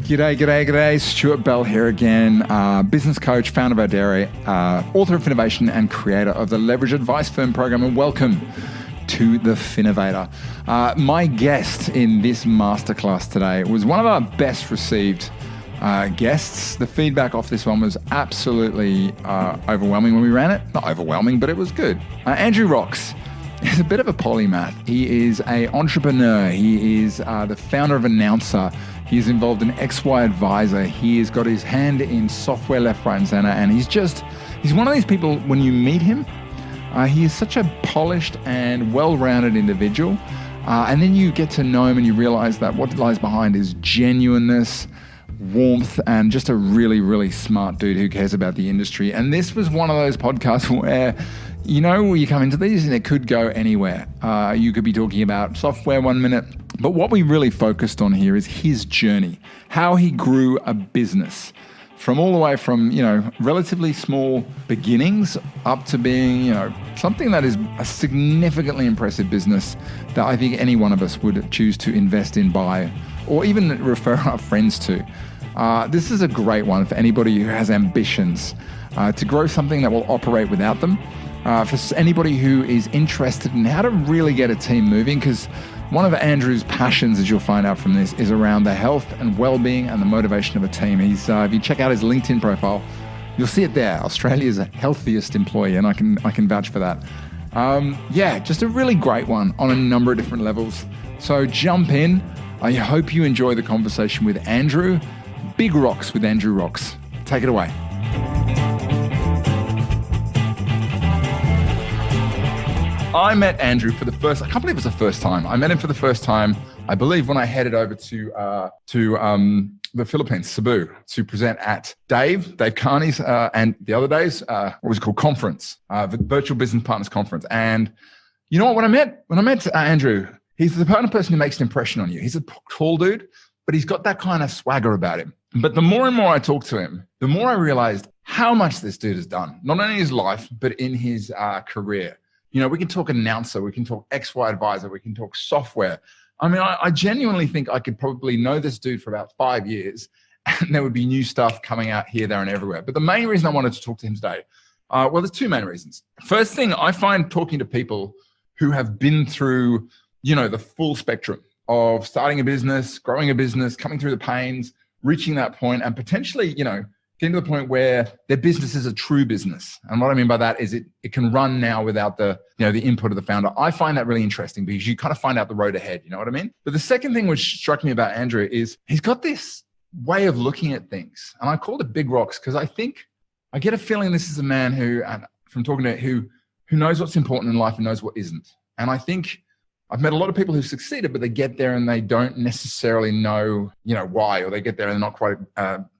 G'day. Stuart Bell here again, business coach, founder of Finnovator, author of Finnovation and creator of the Leverage Advice Firm program, and welcome to the Finnovator. My guest in this masterclass today was one of our best received guests. The feedback off this one was absolutely overwhelming when we ran it. Not overwhelming, but it was good. Andrew rocks. He's a bit of a polymath. He is an entrepreneur. He is the founder of Announcer. He is involved in XY Advisor. He has got his hand in software left, right, and center. And he's one of these people, when you meet him, he is such a polished and well-rounded individual. And then you get to know him and you realize that what lies behind is genuineness, warmth, and just a really, really smart dude who cares about the industry. And this was one of those podcasts where, you come into these and it could go anywhere. You could be talking about software 1 minute, but what we really focused on here is his journey, how he grew a business from all the way from, relatively small beginnings up to being, something that is a significantly impressive business that I think any one of us would choose to invest in, buy, or even refer our friends to. This is a great one for anybody who has ambitions to grow something that will operate without them. For anybody who is interested in how to really get a team moving, because one of Andrew's passions, as you'll find out from this, is around the health and well-being and the motivation of a team. He's, if you check out his LinkedIn profile, you'll see it there. Australia's healthiest employee, and I can vouch for that. Just a really great one on a number of different levels. So jump in. I hope you enjoy the conversation with Andrew. Big rocks with Andrew Rocks. Take it away. I met Andrew for the first, I can't believe it was the first time. I met him for the first time, I believe, when I headed over to the Philippines, Cebu, to present at Dave Carney's, and the other days, what was it called? Conference, the Virtual Business Partners Conference. And you know what, when I met Andrew, he's the kind of person who makes an impression on you. He's a tall dude, but he's got that kind of swagger about him. But the more and more I talked to him, the more I realized how much this dude has done, not only in his life, but in his career. We can talk Announcer, we can talk XY Advisor, we can talk software. I mean, I genuinely think I could probably know this dude for about 5 years and there would be new stuff coming out here, there, and everywhere. But the main reason I wanted to talk to him today, there's two main reasons. First thing, I find talking to people who have been through, the full spectrum of starting a business, growing a business, coming through the pains, reaching that point, and potentially, getting to the point where their business is a true business. And what I mean by that is it can run now without the input of the founder. I find that really interesting because you kind of find out the road ahead, you know what I mean? But the second thing which struck me about Andrew is he's got this way of looking at things. And I called it big rocks because I get a feeling this is a man who, and from talking to who knows what's important in life and knows what isn't. And I think I've met a lot of people who've succeeded, but they get there and they don't necessarily know, why, or they get there and they're not quite.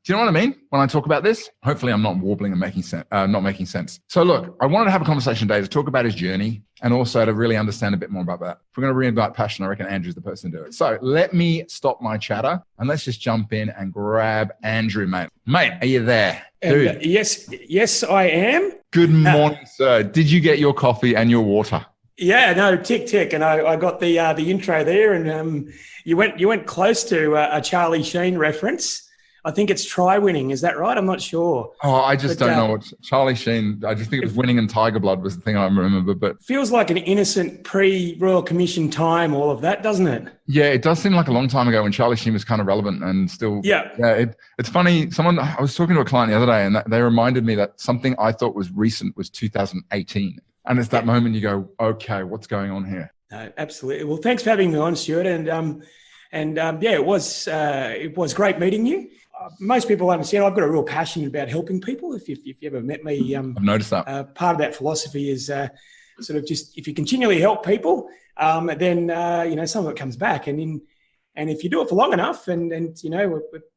Do you know what I mean when I talk about this? Hopefully, I'm not warbling and not making sense. So, look, I wanted to have a conversation today to talk about his journey and also to really understand a bit more about that. If we're going to reinvite passion, I reckon Andrew's the person to do it. So, let me stop my chatter and let's just jump in and grab Andrew, mate. Mate, are you there? Dude. Yes, I am. Good morning, sir. Did you get your coffee and your water? Yeah, no, tick. And I got the intro there, and you went close to a Charlie Sheen reference. I think it's try winning. Is that right? I'm not sure. Oh, I just don't know what Charlie Sheen. I just think it was winning and Tiger Blood was the thing I remember. But feels like an innocent pre-Royal Commission time, all of that, doesn't it? Yeah, it does seem like a long time ago when Charlie Sheen was kind of relevant and still. Yeah. It's funny. I was talking to a client the other day, and they reminded me that something I thought was recent was 2018. And it's that moment you go, okay, what's going on here? No, absolutely. Well, thanks for having me on, Stuart. It was great meeting you. Most people understand I've got a real passion about helping people. If you ever met me, I've noticed that. Part of that philosophy is sort of just if you continually help people, then some of it comes back. And if you do it for long enough, and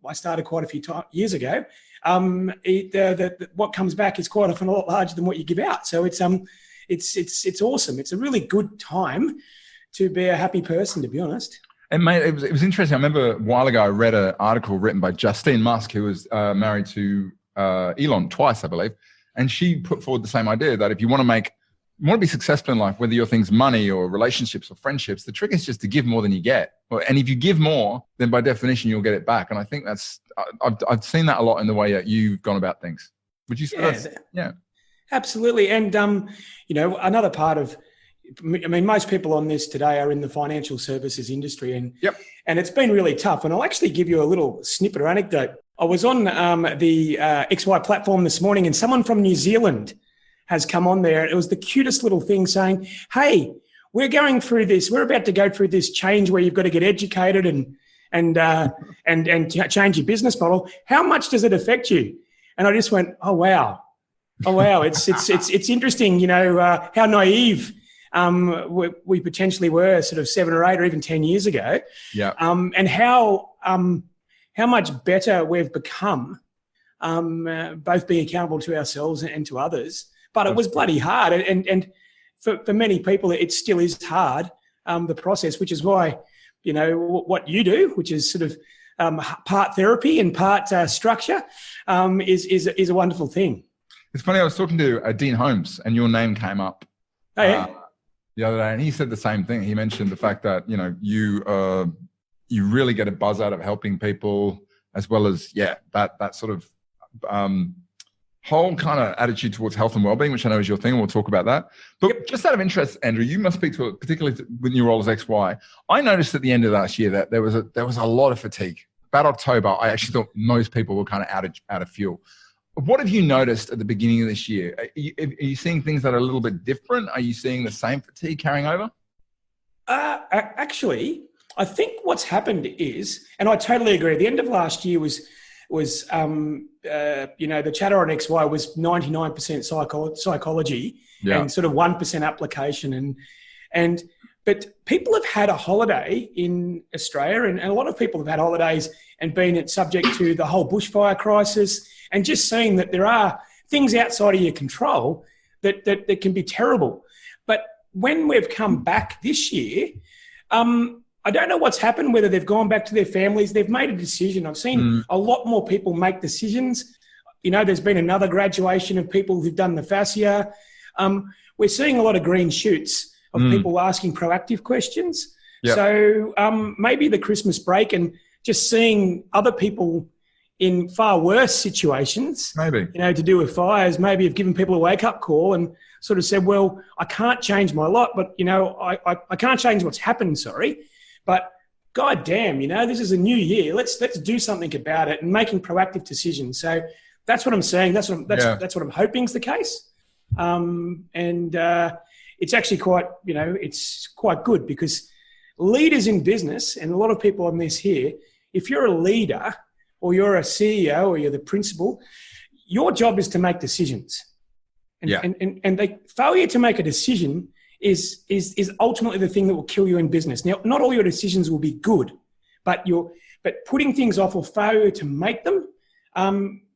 I started quite a few years ago. What comes back is quite often a lot larger than what you give out. So it's awesome. It's a really good time to be a happy person, to be honest. And mate, it was interesting. I remember a while ago I read an article written by Justine Musk, who was married to Elon twice, I believe, and she put forward the same idea that if you want to make want to be successful in life, whether your thing's money or relationships or friendships, the trick is just to give more than you get. And if you give more, then by definition, you'll get it back. And I think I've seen that a lot in the way that you've gone about things. Would you say that's, yeah. Absolutely. And, another part of, most people on this today are in the financial services industry, and it's been really tough. And I'll actually give you a little snippet or anecdote. I was on the XY platform this morning, and someone from New Zealand has come on there. It was the cutest little thing saying, hey, we're going through this. We're about to go through this change where you've got to get educated and change your business model. How much does it affect you? And I just went, oh wow. It's interesting, how naive we potentially were sort of 7 or 8 or even 10 years ago. Yeah. And how much better we've become, both being accountable to ourselves and to others. But it was bloody hard. And for many people, it still is hard, the process, which is why, what you do, which is sort of part therapy and part structure, is a wonderful thing. It's funny, I was talking to Dean Holmes, and your name came up the other day, and he said the same thing. He mentioned the fact that, you really get a buzz out of helping people, as well as, that sort of whole kind of attitude towards health and wellbeing, which I know is your thing, and we'll talk about that. But just out of interest, Andrew, you must speak to it, particularly with your role as XY. I noticed at the end of last year that there was a lot of fatigue. About October, I actually thought most people were kind of out of fuel. What have you noticed at the beginning of this year? Are you seeing things that are a little bit different? Are you seeing the same fatigue carrying over? Actually, I think what's happened is, and I totally agree, the end of last year was the chatter on XY was 99% psychology and sort of 1% application. But people have had a holiday in Australia, and a lot of people have had holidays and been subject to the whole bushfire crisis, and just seeing that there are things outside of your control that can be terrible. But when we've come back this year, I don't know what's happened, whether they've gone back to their families, they've made a decision. I've seen a lot more people make decisions. There's been another graduation of people who've done the fascia. We're seeing a lot of green shoots of people asking proactive questions. Yep. So maybe the Christmas break and just seeing other people in far worse situations, maybe, to do with fires, maybe have given people a wake-up call and sort of said, well, I can't change my lot, but, I can't change what's happened, but God damn, this is a new year. Let's do something about it, and making proactive decisions. So that's what I'm saying. That's what I'm hoping is the case. It's actually quite, it's quite good, because leaders in business, and a lot of people on this here, if you're a leader or you're a CEO or you're the principal, your job is to make decisions. And the failure to make a decision is ultimately the thing that will kill you in business. Now, not all your decisions will be good, but putting things off or failure to make them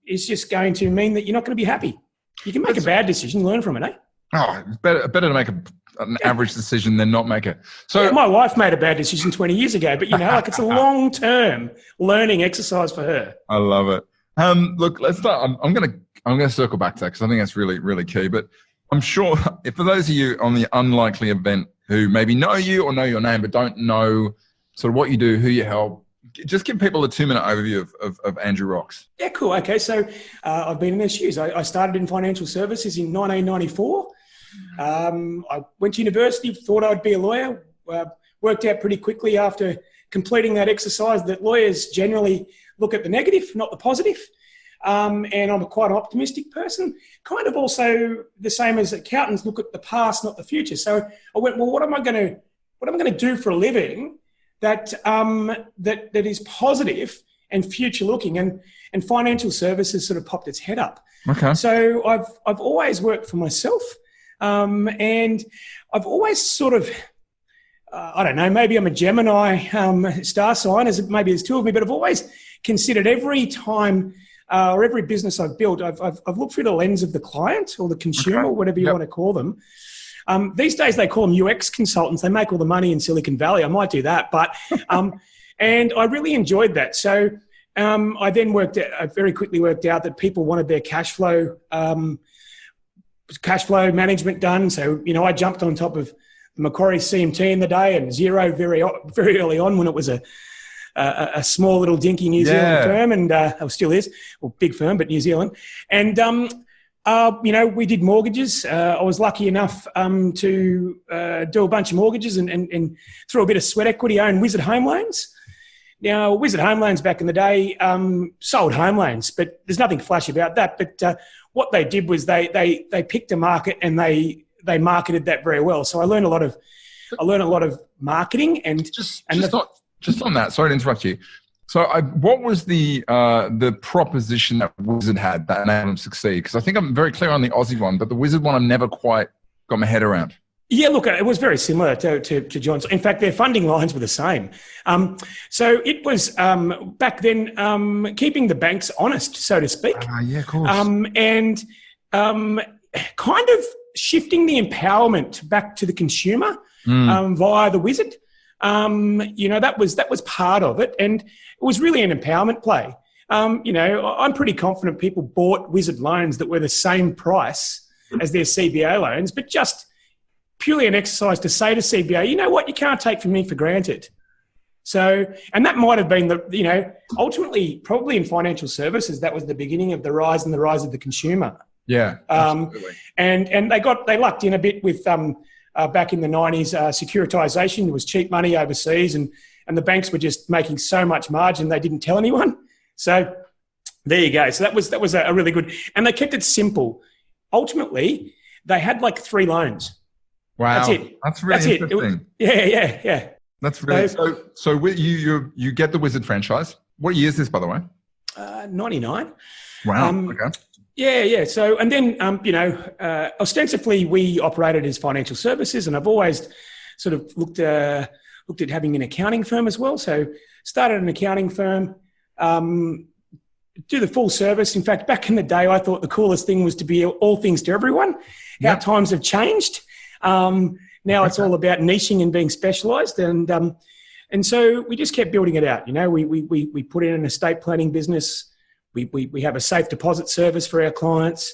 is just going to mean that you're not going to be happy. You can make a bad decision, learn from it, eh? Oh, it's better to make an average decision than not make it. So my wife made a bad decision 20 years ago, but it's a long-term learning exercise for her. I love it. Look, let's start. I'm gonna circle back to that, because I think that's really, really key. But I'm sure if for those of you on the unlikely event who maybe know you or know your name but don't know sort of what you do, who you help, just give people a 2-minute overview of Andrew Rocks. Yeah, cool. Okay, so I've been in their shoes. I started in financial services in 1994. I went to university, thought I'd be a lawyer. Worked out pretty quickly after completing that exercise that lawyers generally look at the negative, not the positive. And I'm quite an optimistic person. Kind of also the same as accountants look at the past, not the future. So I went, well, what am I going to do for a living that is positive and future looking? And financial services sort of popped its head up. Okay. So I've always worked for myself. And I've always sort of, I don't know, maybe I'm a Gemini star sign, maybe there's 2 of me, but I've always considered every time or every business I've built, I've looked through the lens of the client or the consumer, or whatever you want to call them. These days they call them UX consultants. They make all the money in Silicon Valley. I might do that, but and I really enjoyed that. So I then very quickly worked out that people wanted their cash flow cash flow management done. So, I jumped on top of Macquarie CMT in the day and Xero very early on when it was a small little dinky New Zealand firm, and still is, well, big firm, but New Zealand. And, we did mortgages. I was lucky enough to do a bunch of mortgages and through a bit of sweat equity, own Wizard Home Loans. Now, Wizard Home Loans back in the day sold home loans, but there's nothing flashy about that. But what they did was they picked a market and they marketed that very well. So I learned a lot of marketing and just on that. Sorry to interrupt you. So what was the proposition that Wizard had that enabled them to succeed? Because I think I'm very clear on the Aussie one, but the Wizard one I've never quite got my head around. Yeah, look, it was very similar to John's. In fact, their funding lines were the same. So it was back then keeping the banks honest, so to speak. Yeah, of course. And kind of shifting the empowerment back to the consumer via the Wizard. That was part of it, and it was really an empowerment play. I'm pretty confident people bought Wizard loans that were the same price as their CBA loans, but just purely an exercise to say to CBA, you know what, you can't take from me for granted. So, and that might have been ultimately probably in financial services, that was the beginning of the rise of the consumer. Yeah, absolutely. And they lucked in a bit with back in the 90s, securitization. There was cheap money overseas, and the banks were just making so much margin they didn't tell anyone. So there you go. So that was a really good, and they kept it simple. Ultimately, they had like 3 loans. Wow, that's it. That's really interesting. Yeah. That's really so. You get the Wizard franchise. What year is this, by the way? 99. Wow. Okay. Yeah. So, and then, ostensibly we operated as financial services, and I've always sort of looked at having an accounting firm as well. So started an accounting firm, do the full service. In fact, back in the day, I thought the coolest thing was to be all things to everyone. Yep. Our times have changed. Now it's all about niching and being specialised. And so we just kept building it out. We put in an estate planning business. We have a safe deposit service for our clients.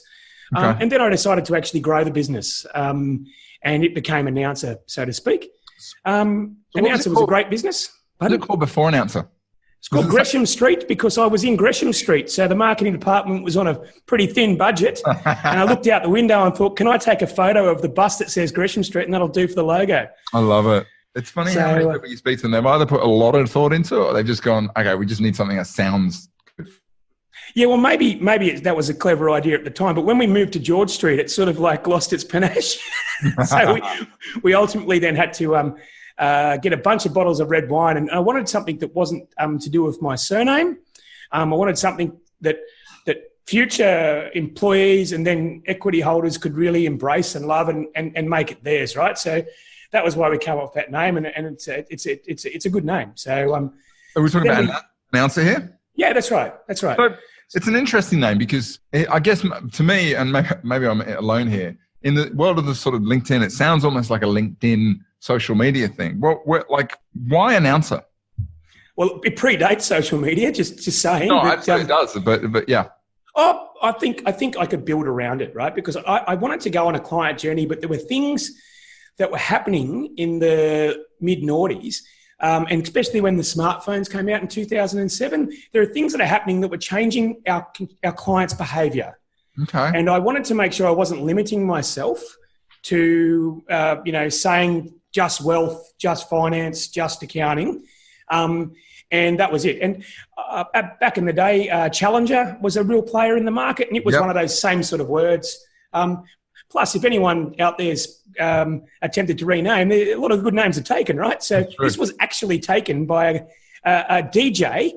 Okay. And then I decided to actually grow the business. And it became Announcer, so to speak. Announcer was a great business. What was it called before Announcer? It's called Gresham Street because I was in Gresham Street. So the marketing department was on a pretty thin budget. And I looked out the window and thought, can I take a photo of the bus that says Gresham Street, and that'll do for the logo? I love it. It's funny how many people you speak to, and they've either put a lot of thought into it or they've just gone, okay, we just need something that sounds good. Yeah, well, maybe that was a clever idea at the time. But when we moved to George Street, it sort of like lost its panache. So we ultimately then had to get a bunch of bottles of red wine. And I wanted something that wasn't to do with my surname. I wanted something that future employees and then equity holders could really embrace and love and make it theirs, right? So that was why we came up with that name, and it's a good name. So are we talking about Announcer here? Yeah, that's right. So it's an interesting name because I guess to me, and maybe I'm alone here, in the world of the sort of LinkedIn, it sounds almost like a LinkedIn social media thing. Why Announcer? Well, it predates social media, just saying. No, it does, but yeah. Oh, I think I could build around it, right? Because I wanted to go on a client journey, but there were things that were happening in the mid-noughties, and especially when the smartphones came out in 2007, there are things that are happening that were changing our clients' behaviour. Okay. And I wanted to make sure I wasn't limiting myself to, saying just wealth, just finance, just accounting. And that was it. And back in the day, Challenger was a real player in the market, and it was one of those same sort of words. Plus, if anyone out there's attempted to rename, a lot of good names are taken, right? So this was actually taken by a DJ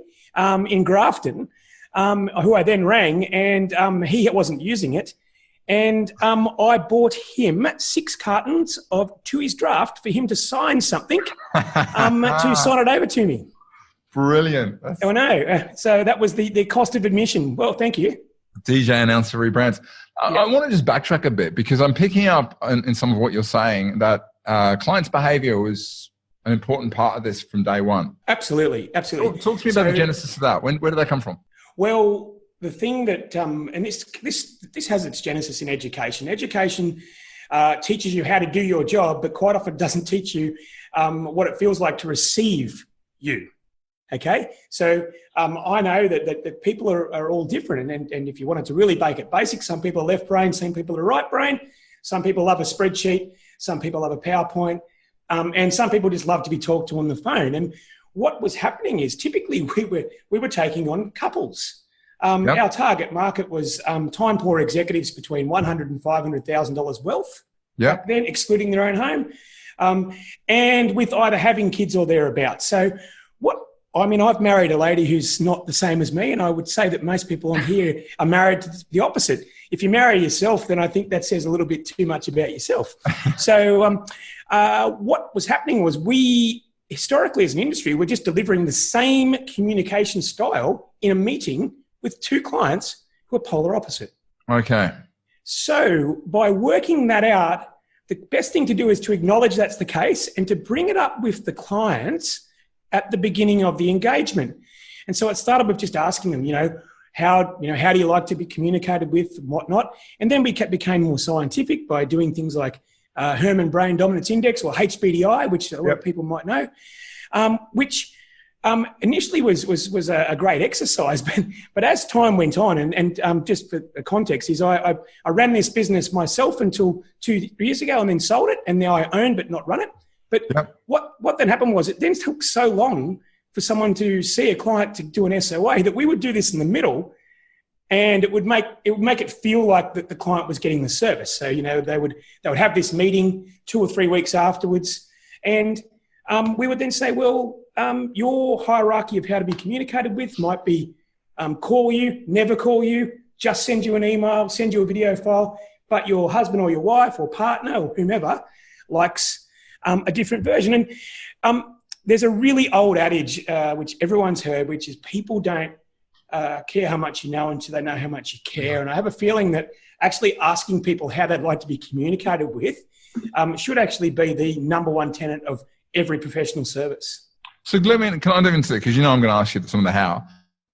in Grafton, who I then rang, and he wasn't using it. And I bought him 6 cartons to his draft for him to sign something, to sign it over to me. Brilliant. I know. So that was the cost of admission. Well, thank you. DJ Announcer rebrands. I want to just backtrack a bit because I'm picking up in some of what you're saying that clients' behavior was an important part of this from day one. Absolutely. Talk to me about the genesis of that. Where did that come from? Well, the thing that, and this has its genesis in education. Education teaches you how to do your job, but quite often doesn't teach you what it feels like to receive you. Okay, so I know that people are all different, and if you wanted to really make it basic, some people are left brain, some people are right brain, some people love a spreadsheet, some people love a PowerPoint, and some people just love to be talked to on the phone. And what was happening is typically we were taking on couples. Our target market was time poor executives between $100,000 and $500,000 wealth back then, excluding their own home, and with either having kids or thereabouts. So I've married a lady who's not the same as me, and I would say that most people on here are married to the opposite. If you marry yourself, then I think that says a little bit too much about yourself. So what was happening was we, historically as an industry, were just delivering the same communication style in a meeting with two clients who are polar opposite. Okay. So by working that out, the best thing to do is to acknowledge that's the case and to bring it up with the clients at the beginning of the engagement. And so it started with just asking them, how do you like to be communicated with and whatnot? And then we became more scientific by doing things like Herman Brain Dominance Index, or HBDI, which a lot of people might know, which initially was a great exercise, but as time went on, and just for context, is I ran this business myself until 2 years ago, and then sold it, and now I own but not run it. But what then happened was it then took so long for someone to see a client to do an SOA that we would do this in the middle, and it would make it feel like that the client was getting the service. So they would have this meeting 2 or 3 weeks afterwards, and we would then say, well, your hierarchy of how to be communicated with might be call you, never call you, just send you an email, send you a video file, but your husband or your wife or partner or whomever likes a different version. And there's a really old adage, which everyone's heard, which is people don't care how much you know until they know how much you care. And I have a feeling that actually asking people how they'd like to be communicated with should actually be the number one tenet of every professional service. So can I dive into it? Because I'm going to ask you some of the how.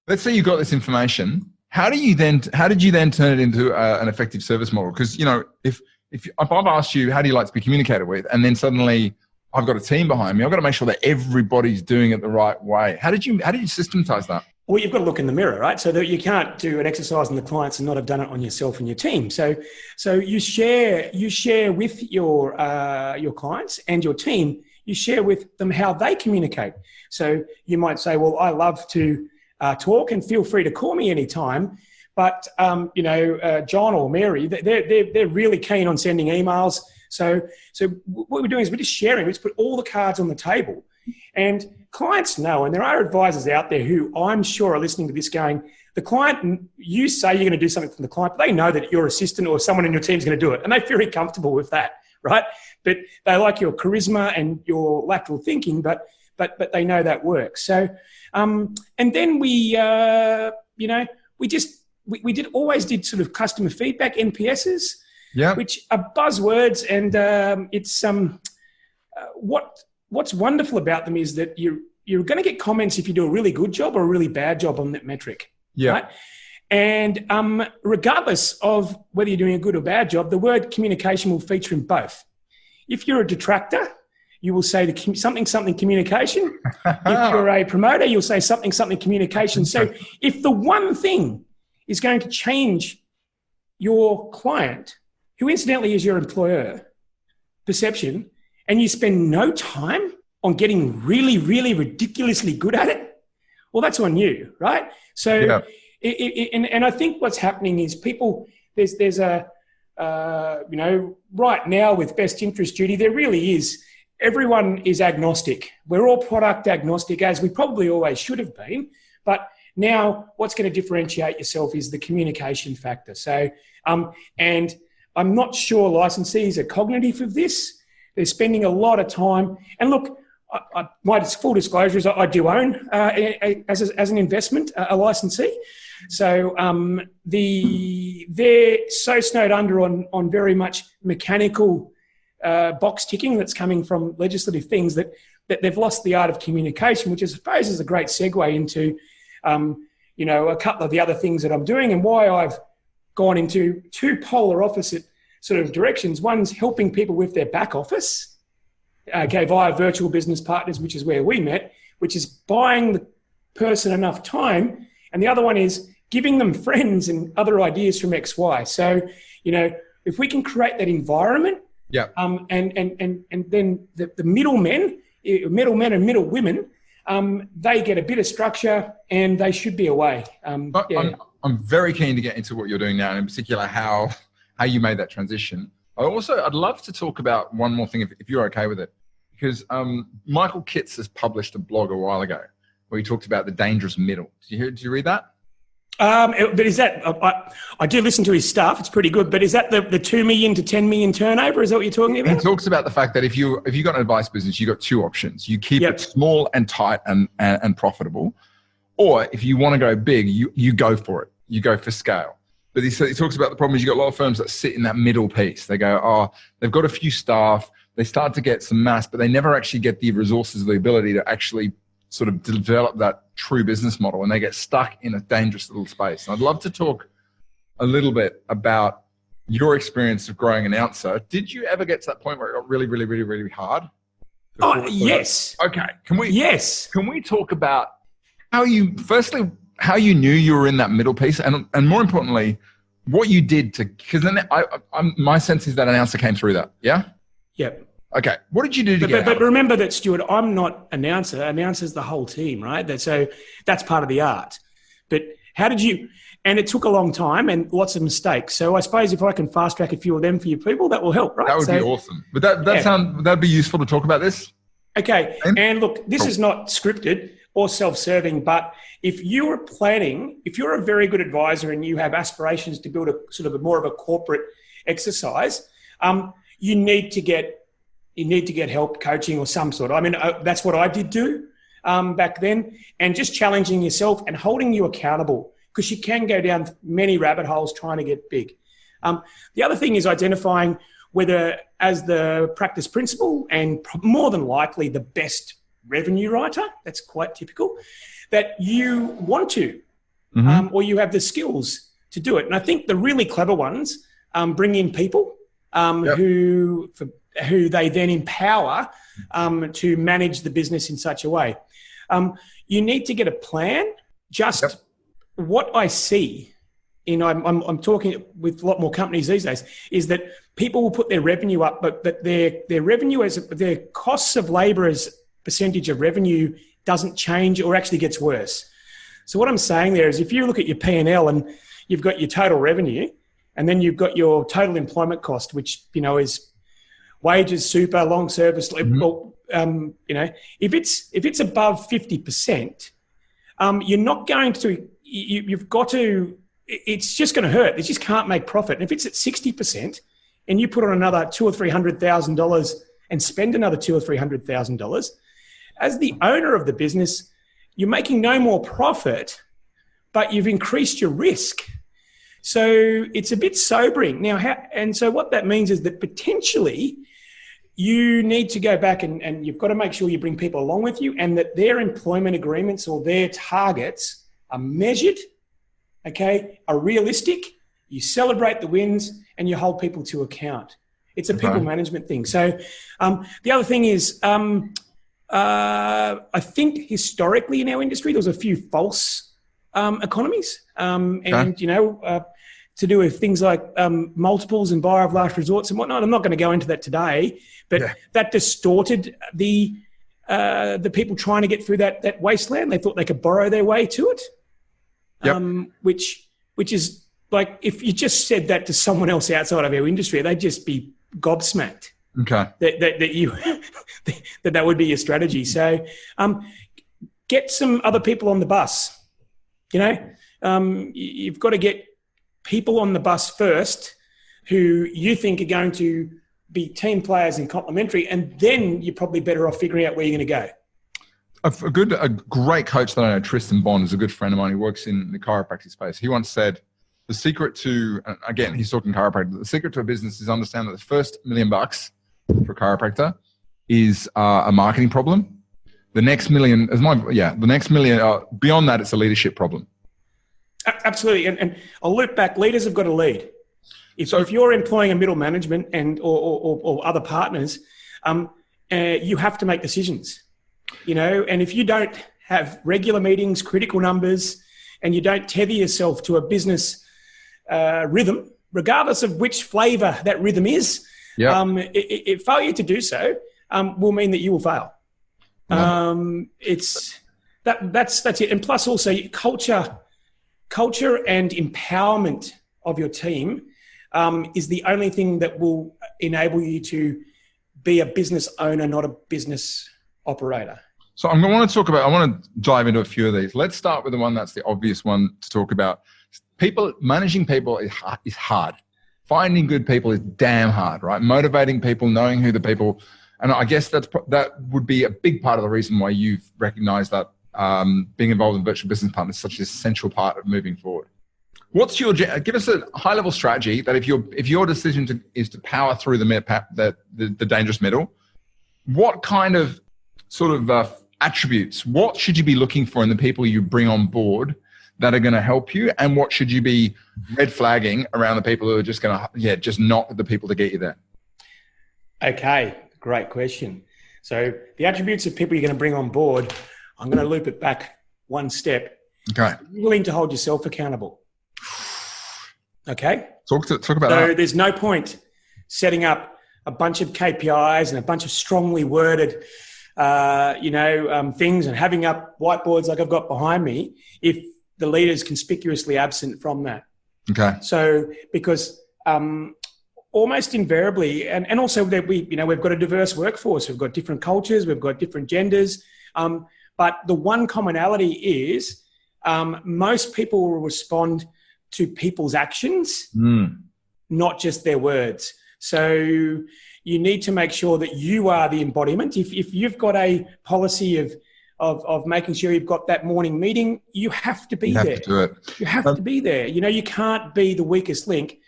Let's say you got this information. How did you then turn it into an effective service model? Because if I've asked you, how do you like to be communicated with? And then suddenly I've got a team behind me. I've got to make sure that everybody's doing it the right way. How did you systematize that? Well, you've got to look in the mirror, right? So that you can't do an exercise on the clients and not have done it on yourself and your team. So you share with your clients and your team. You share with them how they communicate. So you might say, well, I love to talk, and feel free to call me anytime. But John or Mary, they're really keen on sending emails. So what we're doing is we're just sharing. We just put all the cards on the table, and clients know. And there are advisors out there who I'm sure are listening to this going, the client, you say you're going to do something from the client, but they know that your assistant or someone in your team is going to do it, and they're very comfortable with that, right? But they like your charisma and your lateral thinking, but they know that works. So, and then we always did sort of customer feedback, NPSs, which are buzzwords, and it's what's wonderful about them is that you're going to get comments if you do a really good job or a really bad job on that metric. Right? And regardless of whether you're doing a good or bad job, the word communication will feature in both. If you're a detractor, you will say something communication. If you're a promoter, you'll say something communication. So if the one thing is going to change your client, who incidentally is your employer, perception, and you spend no time on getting really, really ridiculously good at it, well, that's on you, right? So, and I think what's happening is people, there's a, right now with best interest duty, there really is, everyone is agnostic. We're all product agnostic, as we probably always should have been. But now what's going to differentiate yourself is the communication factor. So, and I'm not sure licensees are cognitive of this. They're spending a lot of time. And look, my full disclosure is I do own, as an investment, a licensee. So they're so snowed under on very much mechanical box ticking that's coming from legislative things that they've lost the art of communication, which I suppose is a great segue into, a couple of the other things that I'm doing and why I've gone into two polar opposite sort of directions. One's helping people with their back office, via virtual business partners, which is where we met, which is buying the person enough time. And the other one is giving them friends and other ideas from XY. So, if we can create that environment, and then the middlemen and middle women, they get a bit of structure and they should be away. I'm very keen to get into what you're doing now, and in particular how you made that transition. I'd love to talk about one more thing, if you're okay with it, because Michael Kitts has published a blog a while ago where he talked about the dangerous middle. Did you read that? But is that, I do listen to his stuff. It's pretty good. But is that the 2 million to 10 million turnover? Is that what you're talking about? He talks about the fact that if you got an advice business, you got two options. You keep it small and tight and profitable, or if you want to go big, you go for it. You go for scale. But he talks about the problem is you got a lot of firms that sit in that middle piece. They go, they've got a few staff. They start to get some mass, but they never actually get the resources or the ability to actually sort of develop that true business model, and they get stuck in a dangerous little space. And I'd love to talk a little bit about your experience of growing Announcer. Did you ever get to that point where it got really, really, really, really hard? Yes. Okay. Can we talk about how you knew you were in that middle piece, and more importantly, what you did because then my sense is that Announcer came through that. Yeah. Yep. Okay. What did you do to get out? But remember that, Stuart, I'm not Announcer. Announcer's the whole team, right? So that's part of the art. But how did you? And it took a long time and lots of mistakes. So I suppose if I can fast track a few of them for you people, that will help, right? That would be awesome. Would that'd be useful to talk about this? Okay. And look, this is not scripted or self-serving, but if you're a very good advisor and you have aspirations to build a sort of more of a corporate exercise, you need to get help, coaching or some sort. I mean, that's what I did do back then, and just challenging yourself and holding you accountable, because you can go down many rabbit holes trying to get big. The other thing is identifying whether, as the practice principal and more than likely the best revenue writer, that's quite typical, that you want to, or you have the skills to do it. And I think the really clever ones bring in people who they then empower to manage the business in such a way. You need to get a plan. What I see, I'm talking with a lot more companies these days, is that people will put their revenue up, but their revenue their costs of labour as percentage of revenue doesn't change or actually gets worse. So what I'm saying there is, if you look at your P&L and you've got your total revenue, and then you've got your total employment cost, which is wages, super, long service. If it's above 50%, you're not going to. You've got to. It's just going to hurt. It just can't make profit. And if it's at 60%, and you put on another $200,000 or $300,000 and spend another $200,000 or $300,000, as the owner of the business, you're making no more profit, but you've increased your risk. So it's a bit sobering now. And so what that means is that potentially you need to go back and you've got to make sure you bring people along with you, and that their employment agreements or their targets are measured, are realistic. You celebrate the wins and you hold people to account. It's a people management thing. So the other thing is, I think historically in our industry, there was a few false economies, to do with things like multiples and buyer of last resorts and whatnot. I'm not going to go into that today, but that distorted the people trying to get through that wasteland. They thought they could borrow their way to it, which is like, if you just said that to someone else outside of our industry, they'd just be gobsmacked. Okay. That would be your strategy. So get some other people on the bus. You've got to get people on the bus first who you think are going to be team players and complementary, and then you're probably better off figuring out where you're going to go. A great coach that I know, Tristan Bond, is a good friend of mine who works in the chiropractic space. He once said, the secret to, again, he's talking chiropractor, the secret to a business is understand that the first $1 million for a chiropractor is a marketing problem. The next million, beyond that, it's a leadership problem. Absolutely. And I'll loop back. Leaders have got to lead. If you're employing a middle management or other partners, you have to make decisions, and if you don't have regular meetings, critical numbers, and you don't tether yourself to a business rhythm, regardless of which flavor that rhythm is, failure to do so will mean that you will fail. That's it. And plus also culture and empowerment of your team is the only thing that will enable you to be a business owner, not a business operator. So I want to dive into a few of these. Let's start with the one that's the obvious one to talk about. Managing people is hard. Finding good people is damn hard, right? Motivating people, knowing who the people, and I guess that would be a big part of the reason why you've recognized that being involved in virtual business partners is such an essential part of moving forward. Give us a high level strategy that if your decision is to power through the dangerous middle, what kind of sort of attributes, what should you be looking for in the people you bring on board that are going to help you, and what should you be red flagging around the people who are just going to just knock the people to get you there? Okay, great question. So the attributes of people you're going to bring on board, I'm going to loop it back one step. Okay. You're willing to hold yourself accountable. Okay. Talk about that. So there's no point setting up a bunch of KPIs and a bunch of strongly worded, things and having up whiteboards like I've got behind me if the leader is conspicuously absent from that. Okay. So because almost invariably, and also that we've got a diverse workforce, we've got different cultures, we've got different genders, but the one commonality is most people will respond to people's actions, not just their words. So you need to make sure that you are the embodiment. If you've got a policy of making sure you've got that morning meeting, you have to be there. You have to do it. You have to be there. You can't be the weakest link.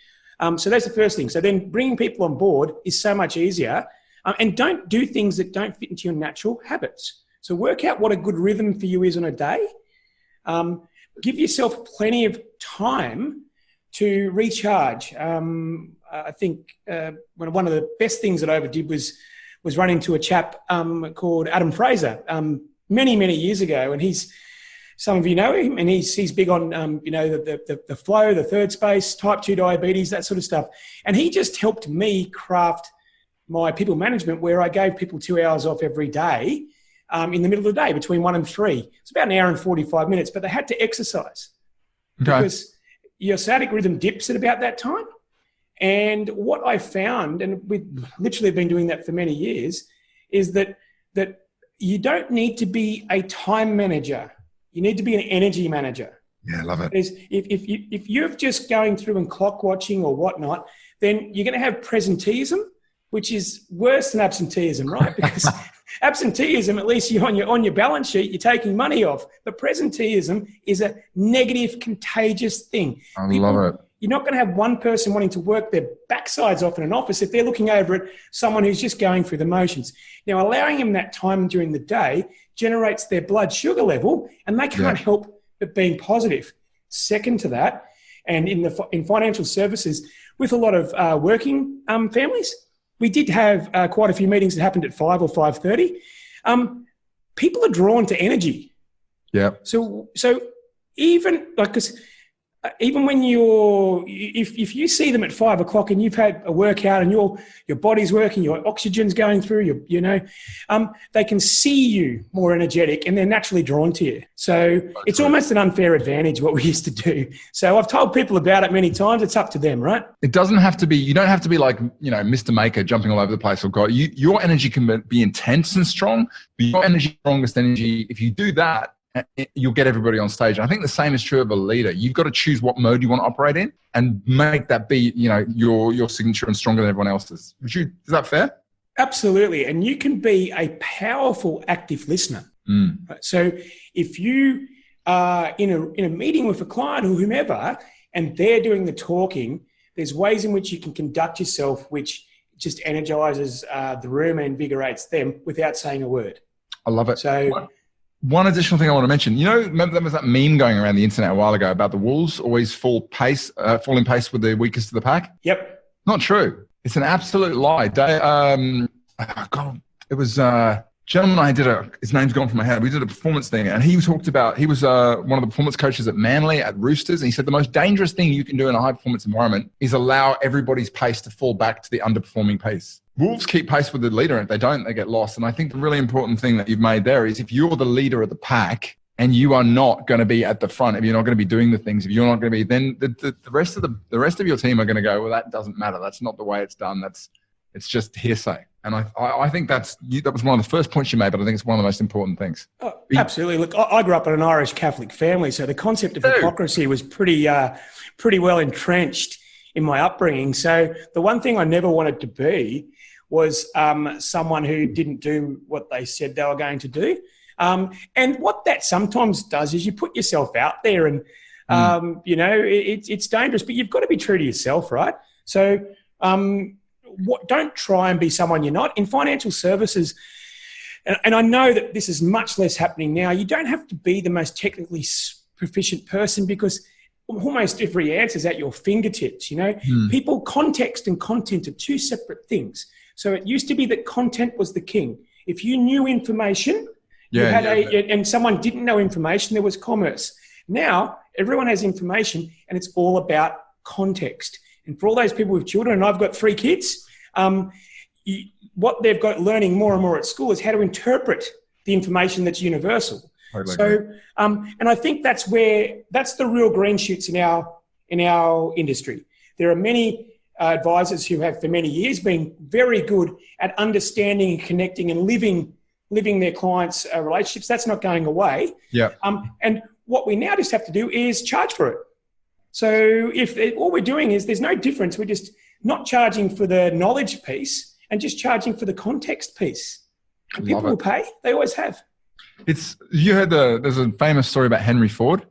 So that's the first thing. So then bringing people on board is so much easier. And don't do things that don't fit into your natural habits. So work out what a good rhythm for you is on a day. Give yourself plenty of time to recharge. I think one of the best things that I ever did was run into a chap called Adam Fraser many, many years ago. And some of you know him, and he's big on, the flow, the third space, type 2 diabetes, that sort of stuff. And he just helped me craft my people management where I gave people 2 hours off every day in the middle of the day between 1 and 3. It's about an hour and 45 minutes, but they had to exercise because your sciatic rhythm dips at about that time. And what I found, and we've literally been doing that for many years, is that you don't need to be a time manager. You need to be an energy manager. Yeah, I love it. If you're just going through and clock watching or whatnot, then you're going to have presenteeism, which is worse than absenteeism, right? Because absenteeism, at least you're on your balance sheet, you're taking money off. But presenteeism is a negative, contagious thing. Love it. You're not going to have one person wanting to work their backsides off in an office if they're looking over at someone who's just going through the motions. Now, allowing them that time during the day generates their blood sugar level, and they can't help but being positive. Second to that, and in financial services, with a lot of working families, we did have quite a few meetings that happened at 5 or 5:30. People are drawn to energy. Yeah. So even even when if you see them at 5 o'clock and you've had a workout and your body's working, your oxygen's going through, they can see you more energetic and they're naturally drawn to you. So it's almost an unfair advantage what we used to do. So I've told people about it many times. It's up to them, right? It doesn't have to be, you don't have to be like, Mr. Maker jumping all over the place. Or God, your energy can be intense and strong, but your energy, strongest energy, if you do that, you'll get everybody on stage. And I think the same is true of a leader. You've got to choose what mode you want to operate in and make that be, your signature and stronger than everyone else's. Is that fair? Absolutely. And you can be a powerful, active listener. Right? So if you are in a meeting with a client or whomever, and they're doing the talking, there's ways in which you can conduct yourself, which just energizes the room and invigorates them without saying a word. I love it. So One additional thing I want to mention, remember there was that meme going around the internet a while ago about the wolves always fall in pace with the weakest of the pack? Yep. Not true. It's an absolute lie. It was a gentleman his name's gone from my head. We did a performance thing, and he was one of the performance coaches at Manly, at Roosters, and he said the most dangerous thing you can do in a high-performance environment is allow everybody's pace to fall back to the underperforming pace. Wolves keep pace with the leader, and if they don't, they get lost. And I think the really important thing that you've made there is if you're the leader of the pack and you are not going to be at the front, if you're not going to be doing the things, if you're not going to be, then the rest of your team are going to go, well, that doesn't matter. That's not the way it's done. It's just hearsay. And I think that was one of the first points you made, but I think it's one of the most important things. Oh, absolutely. Look, I grew up in an Irish Catholic family, so the concept of hypocrisy was pretty well entrenched in my upbringing. So the one thing I never wanted to be was someone who didn't do what they said they were going to do. And what that sometimes does is you put yourself out there and, it's dangerous, but you've got to be true to yourself, right? So don't try and be someone you're not. In financial services, and I know that this is much less happening now, you don't have to be the most technically proficient person because almost every answer is at your fingertips, People, context and content are two separate things. So it used to be that content was the king. If you knew information, and someone didn't know information, there was commerce. Now, everyone has information and it's all about context. And for all those people with children, and I've got 3 kids, what they've got learning more and more at school is how to interpret the information that's universal. So, and I think that's the real green shoots in our industry. There are many advisors who have for many years been very good at understanding and connecting and living their clients' relationships. That's not going away. Yeah. And what we now just have to do is charge for it. So all we're doing is there's no difference. We're just not charging for the knowledge piece and just charging for the context piece. And people will pay. They always have. There's a famous story about Henry Ford.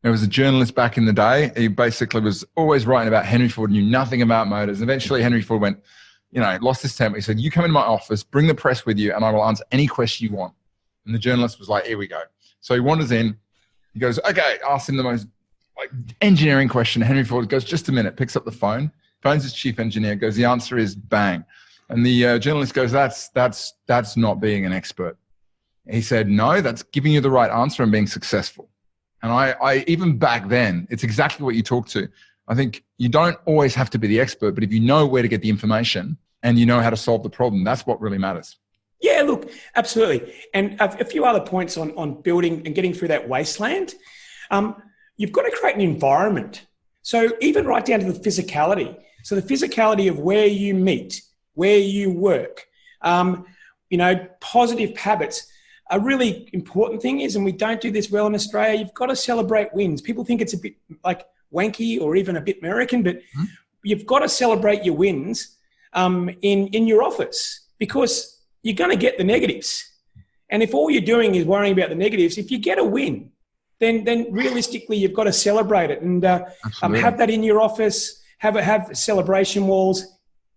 There was a journalist back in the day. He basically was always writing about Henry Ford, knew nothing about motors. And eventually Henry Ford went, lost his temper. He said, you come into my office, bring the press with you, and I will answer any question you want. And the journalist was like, here we go. So he wanders in. He goes, okay, ask him the most engineering question. Henry Ford goes, just a minute, picks up the phone, phones his chief engineer, goes, the answer is bang. And the journalist goes, that's not being an expert. He said, no, that's giving you the right answer and being successful. And I even back then, it's exactly what you talk to. I think you don't always have to be the expert, but if you know where to get the information and you know how to solve the problem, that's what really matters. Yeah, look, absolutely. And a few other points on building and getting through that wasteland. You've got to create an environment. So even right down to the physicality. So the physicality of where you meet, where you work, positive habits. A really important thing is, and we don't do this well in Australia, you've got to celebrate wins. People think it's a bit like wanky or even a bit American, but you've got to celebrate your wins in your office because you're going to get the negatives. And if all you're doing is worrying about the negatives, if you get a win, then realistically you've got to celebrate it and have that in your office, have celebration walls.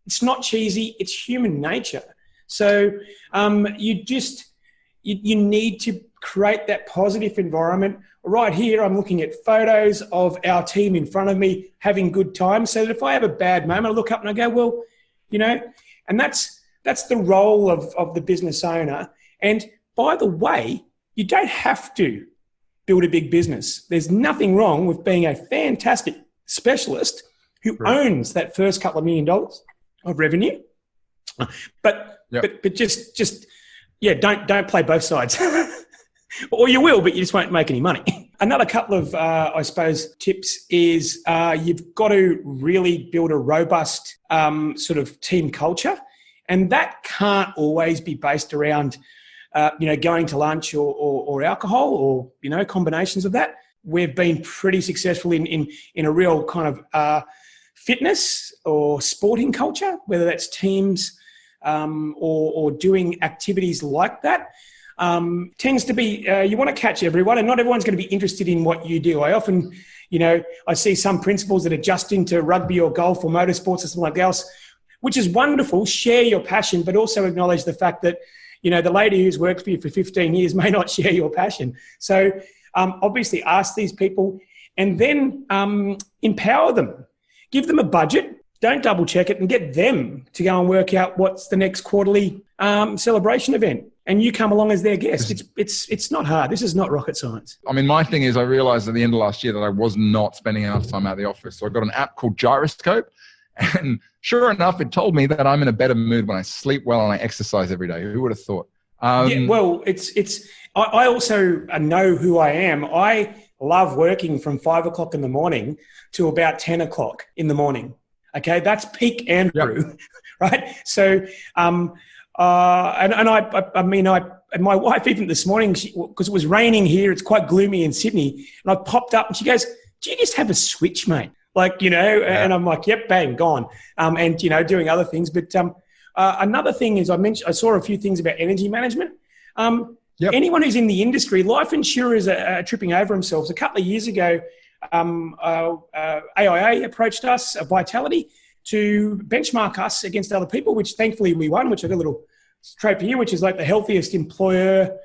It's not cheesy, it's human nature. So you need to create that positive environment. Right here, I'm looking at photos of our team in front of me having good times so that if I have a bad moment, I look up and I go, well, and that's the role of the business owner. And by the way, you don't have to build a big business. There's nothing wrong with being a fantastic specialist who owns that first couple of $1 million of revenue. But just don't play both sides. Or you will, but you just won't make any money. Another couple of, I suppose, tips is you've got to really build a robust sort of team culture. And that can't always be based around, going to lunch or alcohol or, combinations of that. We've been pretty successful in a real kind of fitness or sporting culture, whether that's teams or doing activities like that. Tends to be, you want to catch everyone and not everyone's going to be interested in what you do. I often, I see some principals that are just into rugby or golf or motorsports or something like else, which is wonderful. Share your passion, but also acknowledge the fact that the lady who's worked for you for 15 years may not share your passion. So obviously ask these people and then empower them. Give them a budget. Don't double check it and get them to go and work out what's the next quarterly celebration event. And you come along as their guest. It's not hard. This is not rocket science. I mean, my thing is I realized at the end of last year that I was not spending enough time out of the office. So I got an app called Gyroscope. And sure enough, it told me that I'm in a better mood when I sleep well and I exercise every day. Who would have thought? Well, I also know who I am. I love working from 5 o'clock in the morning to about 10 o'clock in the morning. Okay, that's peak Andrew, right? So, and my wife, even this morning, because it was raining here, it's quite gloomy in Sydney, and I popped up and she goes, "Do you just have a switch, mate?" And I'm like, "Yep, bang, gone." And doing other things. But another thing is, I saw a few things about energy management. Anyone who's in the industry, life insurers are tripping over themselves. A couple of years ago, AIA approached us, Vitality, to benchmark us against other people, which thankfully we won, which I got a little trophy here, which is like the healthiest employer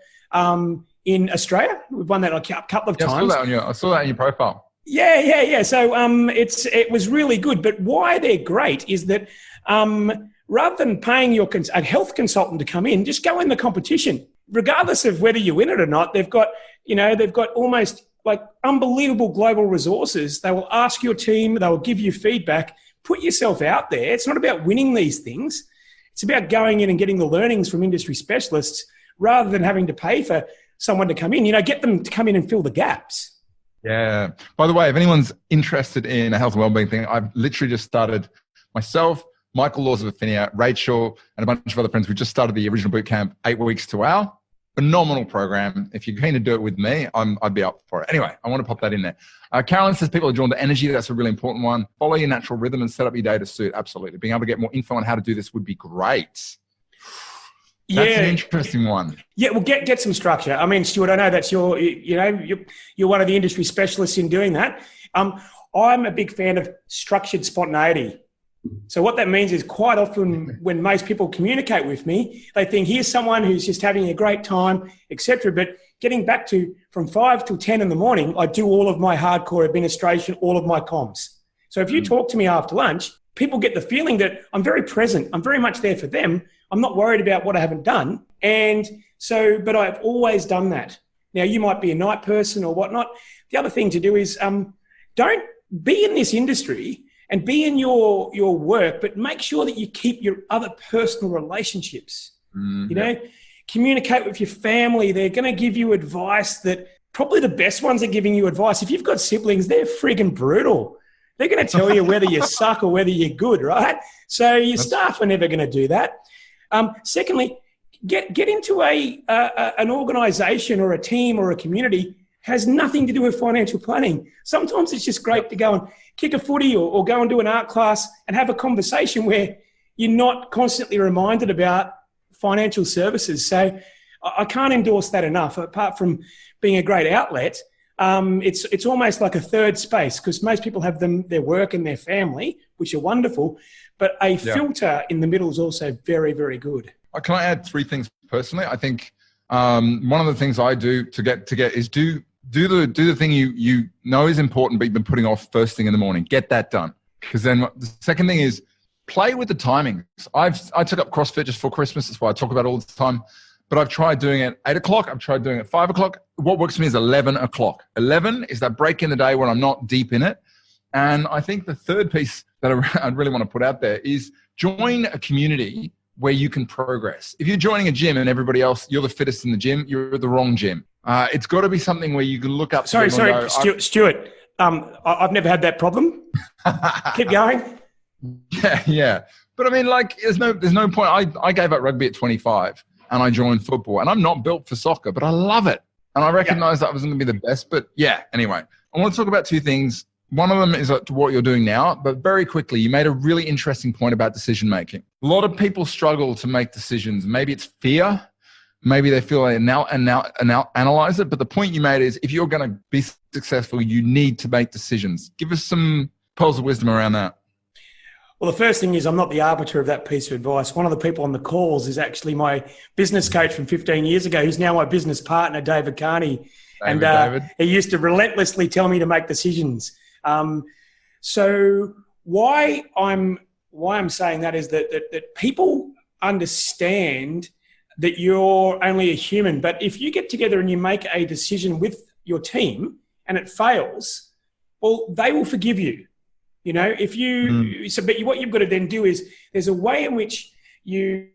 in Australia. We've won that a couple of times. I saw that in your profile. Yeah. So it was really good. But why they're great is that rather than paying a health consultant to come in, just go in the competition. Regardless of whether you win it or not, they've got almost like unbelievable global resources. They will ask your team, they will give you feedback, put yourself out there. It's not about winning these things. It's about going in and getting the learnings from industry specialists rather than having to pay for someone to come in, get them to come in and fill the gaps. Yeah. By the way, if anyone's interested in a health and wellbeing thing, I've literally just started myself, Michael Laws of Affinia, Rachel, and a bunch of other friends. We just started the original bootcamp, 8 weeks to wow. Phenomenal program. If you're keen to do it with me, I'd be up for it. Anyway, I want to pop that in there. Carolyn says people are drawn to energy. That's a really important one. Follow your natural rhythm and set up your day to suit. Absolutely. Being able to get more info on how to do this would be great. That's an interesting one. Yeah, well, get some structure. I mean, Stuart, I know that's you're one of the industry specialists in doing that. I'm a big fan of structured spontaneity. So what that means is quite often when most people communicate with me, they think here's someone who's just having a great time, etc. But getting back to from 5 till 10 in the morning, I do all of my hardcore administration, all of my comms. So if you talk to me after lunch, people get the feeling that I'm very present. I'm very much there for them. I'm not worried about what I haven't done. And so, but I've always done that. Now, you might be a night person or whatnot. The other thing to do is don't be in this industry and be in your work, but make sure that you keep your other personal relationships. Communicate with your family. They're going to give you advice that probably the best ones are giving you advice. If you've got siblings, they're friggin' brutal. They're going to tell you whether you suck or whether you're good, right? So your staff are never going to do that. Secondly, get into an organization or a team or a community has nothing to do with financial planning. Sometimes it's just great to go and kick a footy or go and do an art class and have a conversation where you're not constantly reminded about financial services. So I can't endorse that enough. Apart from being a great outlet, it's almost like a third space because most people have their work and their family, which are wonderful, but a filter in the middle is also very, very good. Can I add 3 things personally? I think one of the things I do to get is do the thing you know is important, but you've been putting off first thing in the morning. Get that done. Because then the second thing is play with the timings. I took up CrossFit just for Christmas. That's why I talk about it all the time. But I've tried doing it at 8 o'clock. I've tried doing it at 5 o'clock. What works for me is 11 o'clock. 11 is that break in the day when I'm not deep in it. And I think the third piece that I really want to put out there is join a community where you can progress. If you're joining a gym and everybody else, you're the fittest in the gym, you're at the wrong gym. It's got to be something where you can look up. Sorry, Stuart. I've never had that problem. Keep going. Yeah. But I mean, like, there's no point. I gave up rugby at 25 and I joined football, and I'm not built for soccer, but I love it. And I recognize that I wasn't going to be the best, but yeah. Anyway, I want to talk about 2 things. One of them is what you're doing now, but very quickly, you made a really interesting point about decision-making. A lot of people struggle to make decisions. Maybe it's fear. Maybe they feel like now analyze it. But the point you made is if you're going to be successful, you need to make decisions. Give us some pearls of wisdom around that. Well, the first thing is I'm not the arbiter of that piece of advice. One of the people on the calls is actually my business coach from 15 years ago, who's now my business partner, David Carney. David. He used to relentlessly tell me to make decisions. So why I'm saying that is that people understand that you're only a human. But if you get together and you make a decision with your team and it fails, well, they will forgive you. You know, if you, so, but what you've got to then do is there's a way in which you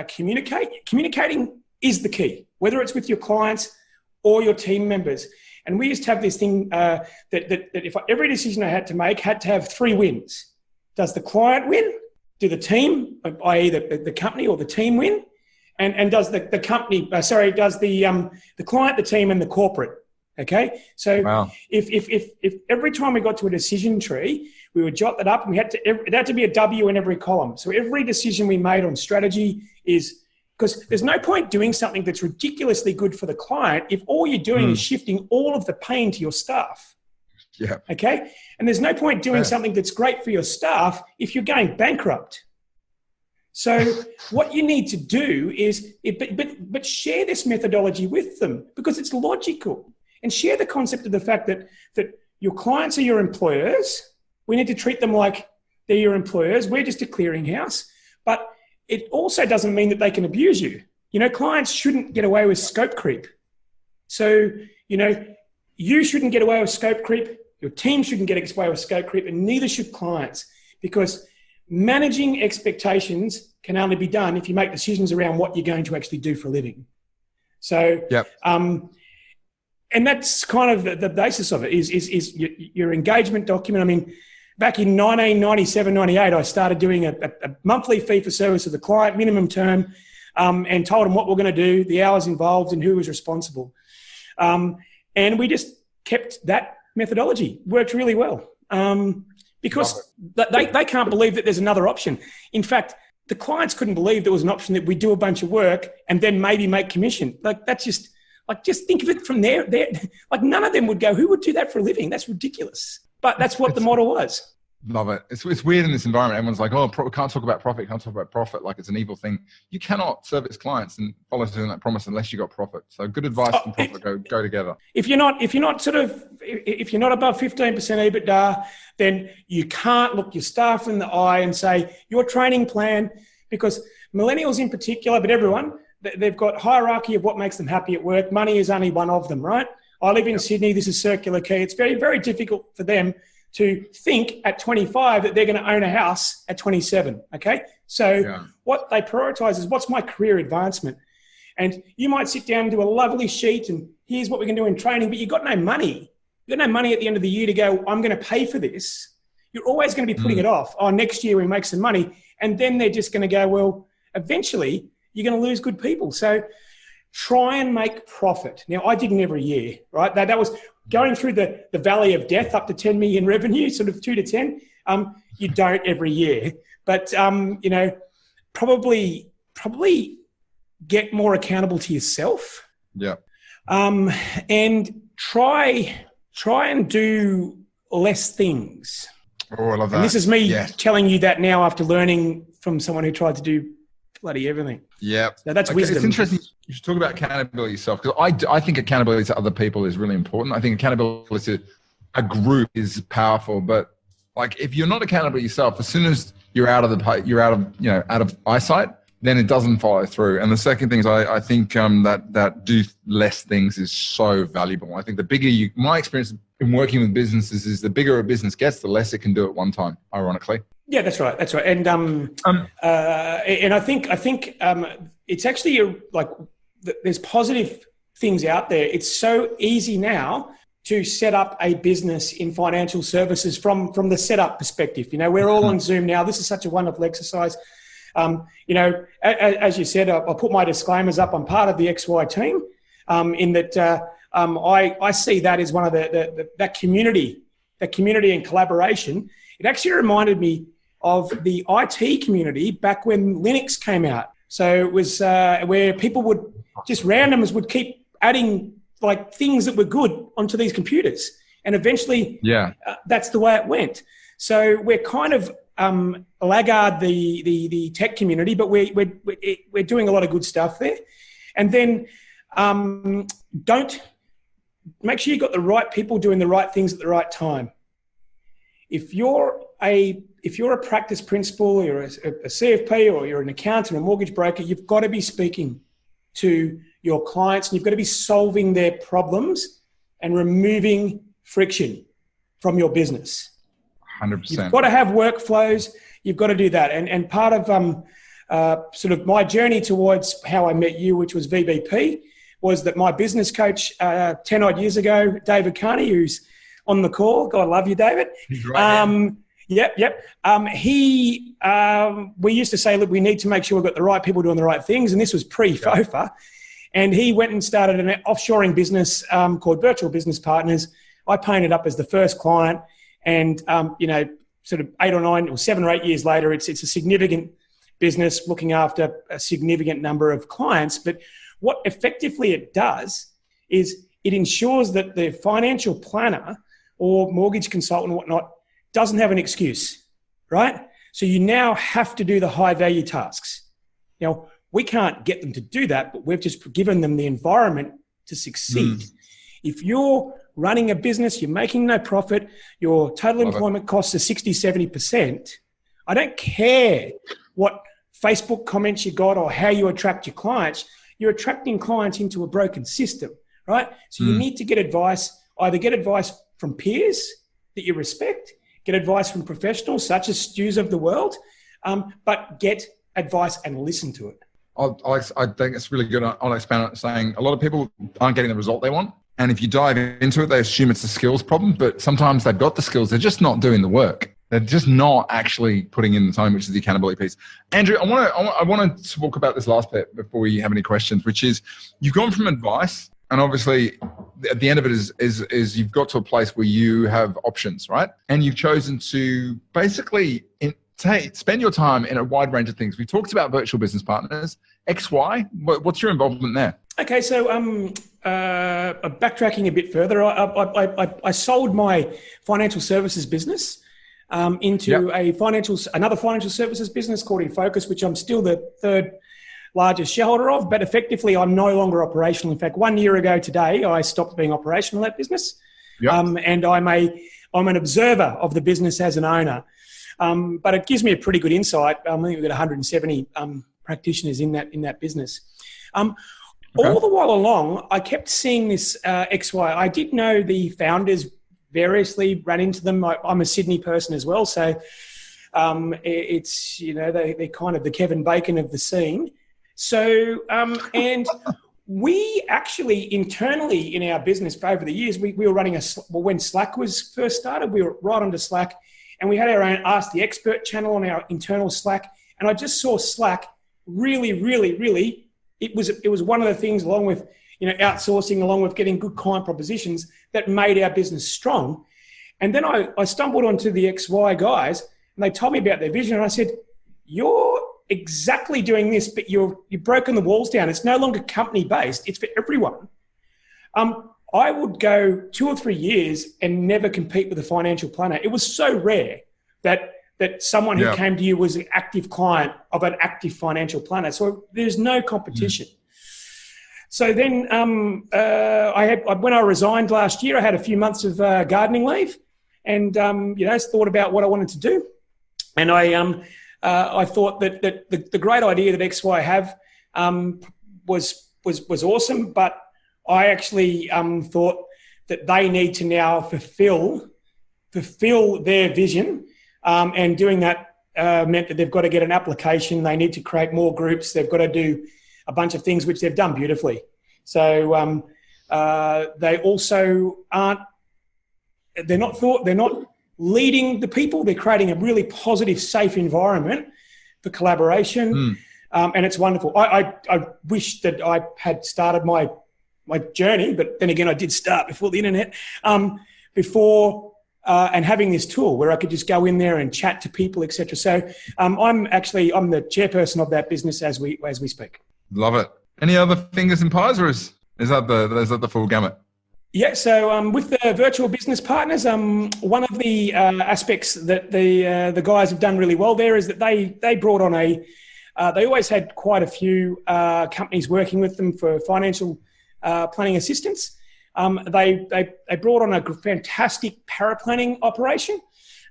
communicate. Communicating is the key, whether it's with your clients or your team members. And we used to have this thing that if every decision I had to make had to have 3 wins. Does the client win? Do the team, i.e. the company or the team win? And does the company, does the client, the team, and the corporate? Okay, so if every time we got to a decision tree, we would jot that up, and it had to be a W in every column. So every decision we made on strategy is, because there's no point doing something that's ridiculously good for the client if all you're doing is shifting all of the pain to your staff. Yeah. Okay, and there's no point doing something that's great for your staff if you're going bankrupt. So what you need to do is, but share this methodology with them because it's logical. And share the concept of the fact that your clients are your employers. We need to treat them like they're your employers. We're just a clearinghouse. But it also doesn't mean that they can abuse you. You know, clients shouldn't get away with scope creep. So, you know, you shouldn't get away with scope creep. Your team shouldn't get away with scope creep, and neither should clients, because managing expectations can only be done if you make decisions around what you're going to actually do for a living. So, and that's kind of the basis of it is your engagement document. I mean, back in 1997, 98, I started doing a monthly fee for service of the client, minimum term, and told them what we're going to do, the hours involved, and who was responsible. And we just kept that methodology. Worked really well because they can't believe that there's another option. In fact, the clients couldn't believe there was an option that we do a bunch of work and then maybe make commission. Like that's just... Like, just think of it from there. Like, none of them would go, who would do that for a living? That's ridiculous. But that's what the model was. Love it. It's weird in this environment. Everyone's like, oh, can't talk about profit. Can't talk about profit. Like it's an evil thing. You cannot service clients and follow through on that promise unless you got profit. So good advice and profit go together. If you're not above 15% EBITDA, then you can't look your staff in the eye and say your training plan, because millennials in particular, but everyone, they've got hierarchy of what makes them happy at work. Money is only one of them, right? I live in Sydney. This is circular key. It's very, very difficult for them to think at 25 that they're going to own a house at 27, okay? So what they prioritize is what's my career advancement? And you might sit down and do a lovely sheet and here's what we can do in training, but you've got no money. You've got no money at the end of the year to go, I'm going to pay for this. You're always going to be putting it off. Oh, next year we make some money. And then they're just going to go, well, eventually you're going to lose good people. So try and make profit. Now, I didn't every year, right? That was going through the valley of death up to 10 million revenue, sort of 2 to 10. You don't every year. But, you know, probably get more accountable to yourself. Yeah. And try and do less things. Oh, I love that. And this is me telling you that now after learning from someone who tried to do bloody everything. Yeah. So that's wisdom. It's interesting. You should talk about accountability yourself, because I think accountability to other people is really important. I think accountability to a group is powerful, but like if you're not accountable yourself, as soon as you're out of eyesight, then it doesn't follow through. And the second thing is I think that do less things is so valuable. I think the bigger my experience in working with businesses is the bigger a business gets, the less it can do at one time, ironically. Yeah, that's right. That's right. And I think it's actually there's positive things out there. It's so easy now to set up a business in financial services from the setup perspective. You know, we're all on Zoom now. This is such a wonderful exercise. You know, as you said, I'll put my disclaimers up. I'm part of the XY team. In that I see that as one of that community and collaboration. It actually reminded me of the IT community back when Linux came out. So it was where people randomers would keep adding like things that were good onto these computers. And eventually that's the way it went. So we're kind of laggard the tech community, but we're doing a lot of good stuff there. And then don't make sure you've got the right people doing the right things at the right time. If you're a practice principal, you're a CFP, or you're an accountant, a mortgage broker, you've got to be speaking to your clients, and you've got to be solving their problems and removing friction from your business. 100%. You've got to have workflows. You've got to do that. And part of sort of my journey towards how I met you, which was VBP, was that my business coach 10 odd years ago, David Carney, who's on the call. God love you, David. He's right. Yep. We used to say, look, we need to make sure we've got the right people doing the right things. And this was pre-FOFA. And he went and started an offshoring business called Virtual Business Partners. I painted up as the first client. And, sort of 8 or 9 or 7 or 8 years later, it's a significant business looking after a significant number of clients. But what effectively it does is it ensures that the financial planner or mortgage consultant or whatnot doesn't have an excuse, right? So you now have to do the high value tasks. Now, we can't get them to do that, but we've just given them the environment to succeed. If you're running a business, you're making no profit, your total employment costs are 60, 70%, I don't care what Facebook comments you got or how you attract your clients, you're attracting clients into a broken system, right? So you need to get advice, either get advice from peers that you respect, get advice from professionals such as Stews of the world, but get advice and listen to it. I think it's really good. I'll expand on it, saying a lot of people aren't getting the result they want. And if you dive into it, they assume it's a skills problem, but sometimes they've got the skills. They're just not doing the work. They're just not actually putting in the time, which is the accountability piece. Andrew, I want to talk about this last bit before we have any questions, which is you've gone from advice, and obviously at the end of it is you've got to a place where you have options, right? And you've chosen to basically spend your time in a wide range of things. We talked about virtual business partners, XY. What's your involvement there? Okay, so backtracking a bit further, I sold my financial services business into another financial services business called Infocus, which I'm still the third largest shareholder of, but effectively I'm no longer operational. In fact, 1 year ago today, I stopped being operational in that business. And I'm an observer of the business as an owner. But it gives me a pretty good insight. I think we've got 170 practitioners in that business. All the while along, I kept seeing this XY. I did know the founders variously, ran into them. I'm a Sydney person as well, so it's, they're kind of the Kevin Bacon of the scene. So, and we actually internally in our business for over the years, we were running when Slack was first started, we were right onto Slack, and we had our own Ask the Expert channel on our internal Slack. And I just saw Slack really, it was one of the things, along with, outsourcing, along with getting good client propositions, that made our business strong. And then I stumbled onto the XY guys, and they told me about their vision. And I said, you're exactly doing this, but you've broken the walls down. It's no longer company based. It's for everyone. I would go 2 or 3 years and never compete with a financial planner. It was so rare that someone who came to you was an active client of an active financial planner. So there's no competition. So then when I resigned last year, I had a few months of gardening leave, and thought about what I wanted to do. And I thought that the great idea that XY have was awesome, but I actually thought that they need to now fulfill their vision, and doing that meant that they've got to get an application. They need to create more groups. They've got to do a bunch of things, which they've done beautifully. So they also they're not leading the people. They're creating a really positive, safe environment for collaboration. And it's wonderful. I wish that I had started my journey, but then again, I did start before the internet, and having this tool where I could just go in there and chat to people, etc. So I'm the chairperson of that business as we speak. Love it. Any other fingers and pies, or is that the full gamut? Yeah, so with the virtual business partners, one of the aspects that the guys have done really well there is that they brought on they always had quite a few companies working with them for financial planning assistance. They brought on a fantastic paraplanning operation,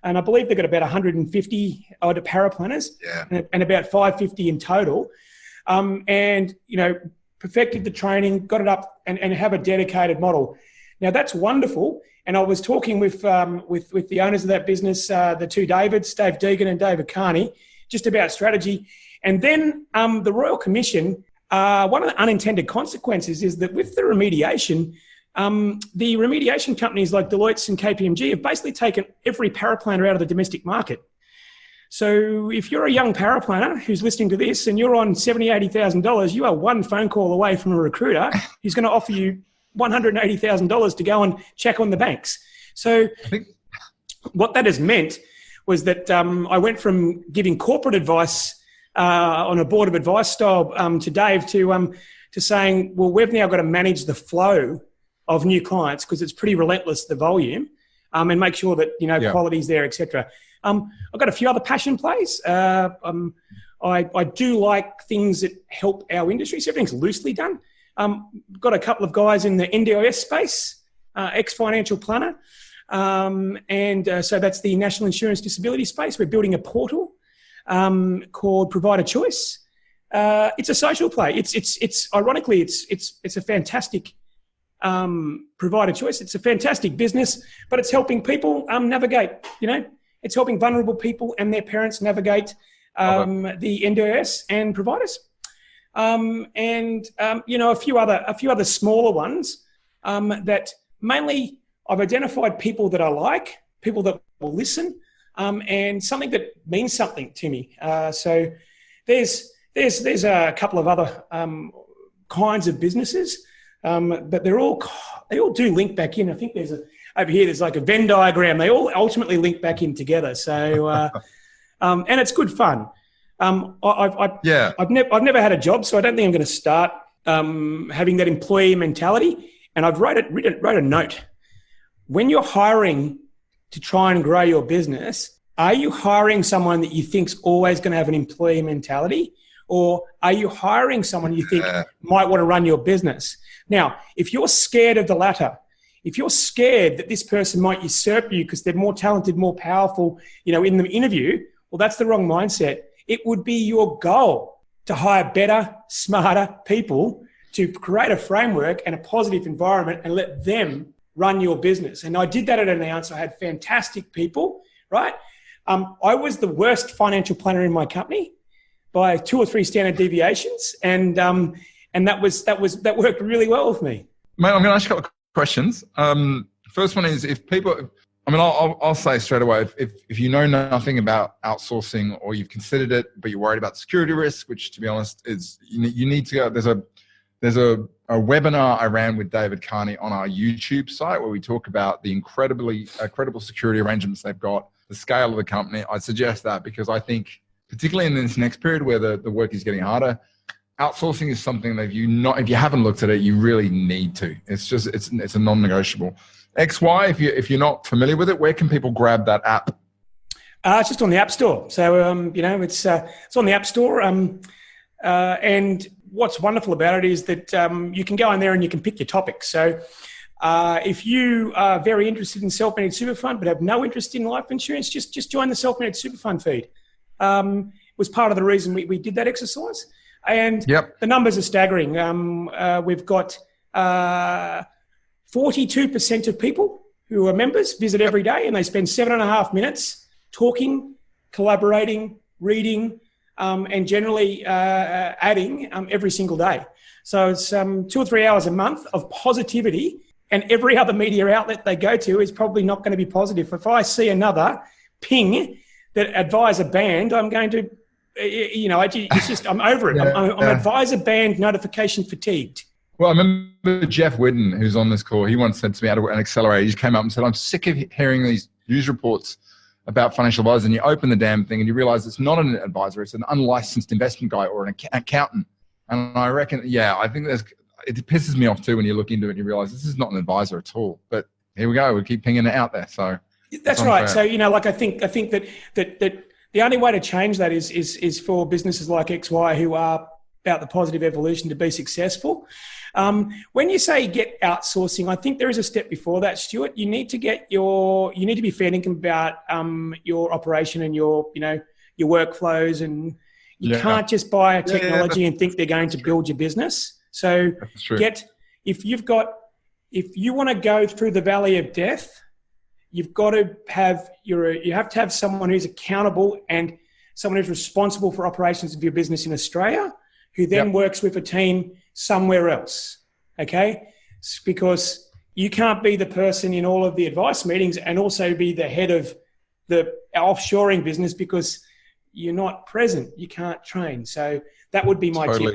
and I believe they've got about 150 odd paraplanners, and about 550 in total. And perfected the training, got it up, and have a dedicated model. Now that's wonderful. And I was talking with the owners of that business, the two Davids, Dave Deegan and David Carney, just about strategy. And then the Royal Commission, one of the unintended consequences is that with the remediation companies like Deloitte and KPMG have basically taken every paraplanner out of the domestic market. So if you're a young paraplanner who's listening to this and you're on $70,000, $80,000, you are one phone call away from a recruiter who's going to offer you $180,000 to go and check on the banks. So what that has meant was that I went from giving corporate advice on a board of advice style to Dave to saying, well, we've now got to manage the flow of new clients because it's pretty relentless, the volume, and make sure that, quality's there, etc. I've got a few other passion plays. I do like things that help our industry. So everything's loosely done. Got a couple of guys in the NDIS space, ex-financial planner. So that's the National Insurance Disability space. We're building a portal called Provider Choice. It's a social play. It's ironically, it's a fantastic Provider Choice. It's a fantastic business, but it's helping people navigate, it's helping vulnerable people and their parents navigate the NDIS and providers. A few other smaller ones that mainly I've identified people that I like, people that will listen, and something that means something to me. So there's a couple of other kinds of businesses, but they all do link back in. I think over here there's like a Venn diagram. They all ultimately link back in together. So and it's good fun. I've never had a job, so I don't think I'm going to start having that employee mentality. And I've wrote a note. When you're hiring to try and grow your business, are you hiring someone that you think's always going to have an employee mentality, or are you hiring someone you think might want to run your business? Now, if you're scared of the latter, if you're scared that this person might usurp you because they're more talented, more powerful, in the interview, well, that's the wrong mindset. It would be your goal to hire better, smarter people to create a framework and a positive environment and let them run your business. And I did that at an Announce. I had fantastic people, right? I was the worst financial planner in my company by 2 or 3 standard deviations. And that worked really well with me. Mate, I'm going to ask you a couple of questions. First one is, if people, I'll say straight away, if you know nothing about outsourcing or you've considered it, but you're worried about security risk, which to be honest is, you need to go, there's a webinar I ran with David Carney on our YouTube site where we talk about the incredible security arrangements they've got, the scale of the company. I suggest that because I think, particularly in this next period where the work is getting harder, outsourcing is something that if you haven't looked at it, you really need to. It's a non-negotiable. XY, if you're not familiar with it, where can people grab that app? It's just on the App Store. So it's on the App Store. And what's wonderful about it is that you can go in there and you can pick your topics. So if you are very interested in self-managed super fund but have no interest in life insurance, just join the self-managed super fund feed. Was part of the reason we did that exercise. And the numbers are staggering. We've got 42% of people who are members visit every day, and they spend 7.5 minutes talking, collaborating, reading, and generally adding every single day. So it's 2 or 3 hours a month of positivity, and every other media outlet they go to is probably not going to be positive. If I see another ping that advisor banned, I'm going to, it's just, I'm over it. I'm advisor banned notification fatigued. Well, I remember Jeff Whidden, who's on this call, he once said to me at an accelerator, he just came up and said, I'm sick of hearing these news reports about financial advisors, and you open the damn thing and you realize it's not an advisor, it's an unlicensed investment guy or an accountant. And I reckon, I think it pisses me off too when you look into it and you realize this is not an advisor at all. But here we go. We keep pinging it out there. So that's right. So, like I think that the only way to change that is for businesses like XY who are about the positive evolution to be successful. When you say get outsourcing, I think there is a step before that, Stuart. You need to be fair income about your operation and your workflows, and you can't just buy a technology and think they're going to build your business. So if you want to go through the valley of death, you have to have someone who's accountable and someone who's responsible for operations of your business in Australia, who then works with a team somewhere else. Okay? Because you can't be the person in all of the advice meetings and also be the head of the offshoring business because you're not present. You can't train. So that would be my tip.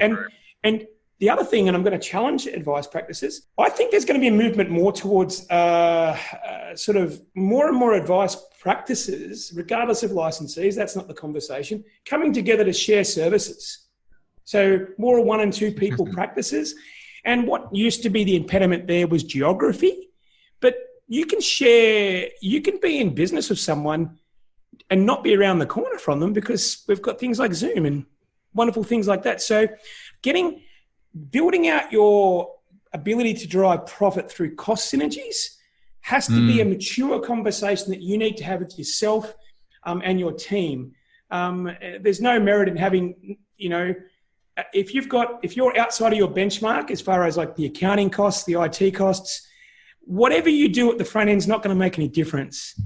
And the other thing, and I'm going to challenge advice practices, I think there's going to be a movement more towards sort of more and more advice practices, regardless of licensees, that's not the conversation, coming together to share services. So more 1 and 2 people practices. And what used to be the impediment there was geography. But you can be in business with someone and not be around the corner from them because we've got things like Zoom and wonderful things like that. So building out your ability to drive profit through cost synergies has to be a mature conversation that you need to have with yourself and your team. There's no merit in having, if you're outside of your benchmark as far as like the accounting costs, the IT costs, whatever you do at the front end is not going to make any difference.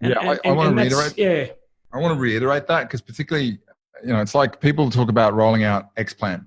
I want to reiterate that because particularly, it's like people talk about rolling out X-Plan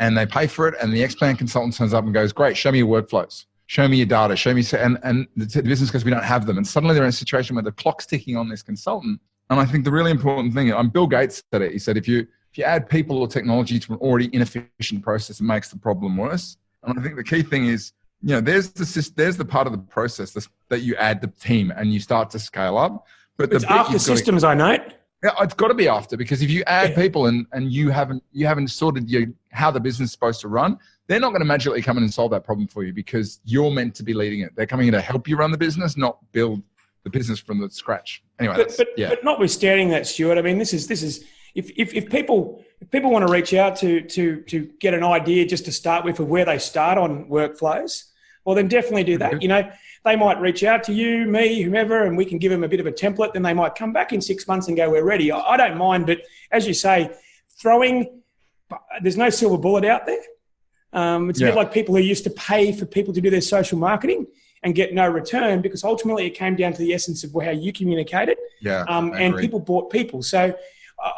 and they pay for it and the X-Plan consultant turns up and goes, great, show me your workflows, show me your data, show me, and the business goes, we don't have them. And suddenly they're in a situation where the clock's ticking on this consultant. And I think the really important thing, Bill Gates said it, he said, if you add people or technology to an already inefficient process, it makes the problem worse. And I think the key thing is, there's the part of the process that you add the team and you start to scale up. But it's after systems, I note. Yeah, it's got to be after, because if you add people and you haven't sorted how the business is supposed to run, they're not going to magically come in and solve that problem for you because you're meant to be leading it. They're coming in to help you run the business, not build the business from the scratch. Anyway, but notwithstanding that, Stuart, I mean, this is if people want to reach out to get an idea just to start with of where they start on workflows, well, then definitely do that. They might reach out to you, me, whomever, and we can give them a bit of a template. Then they might come back in 6 months and go, we're ready. I don't mind, but as you say, there's no silver bullet out there. It's a bit like people who used to pay for people to do their social marketing and get no return because ultimately it came down to the essence of how you communicated. And people bought people. So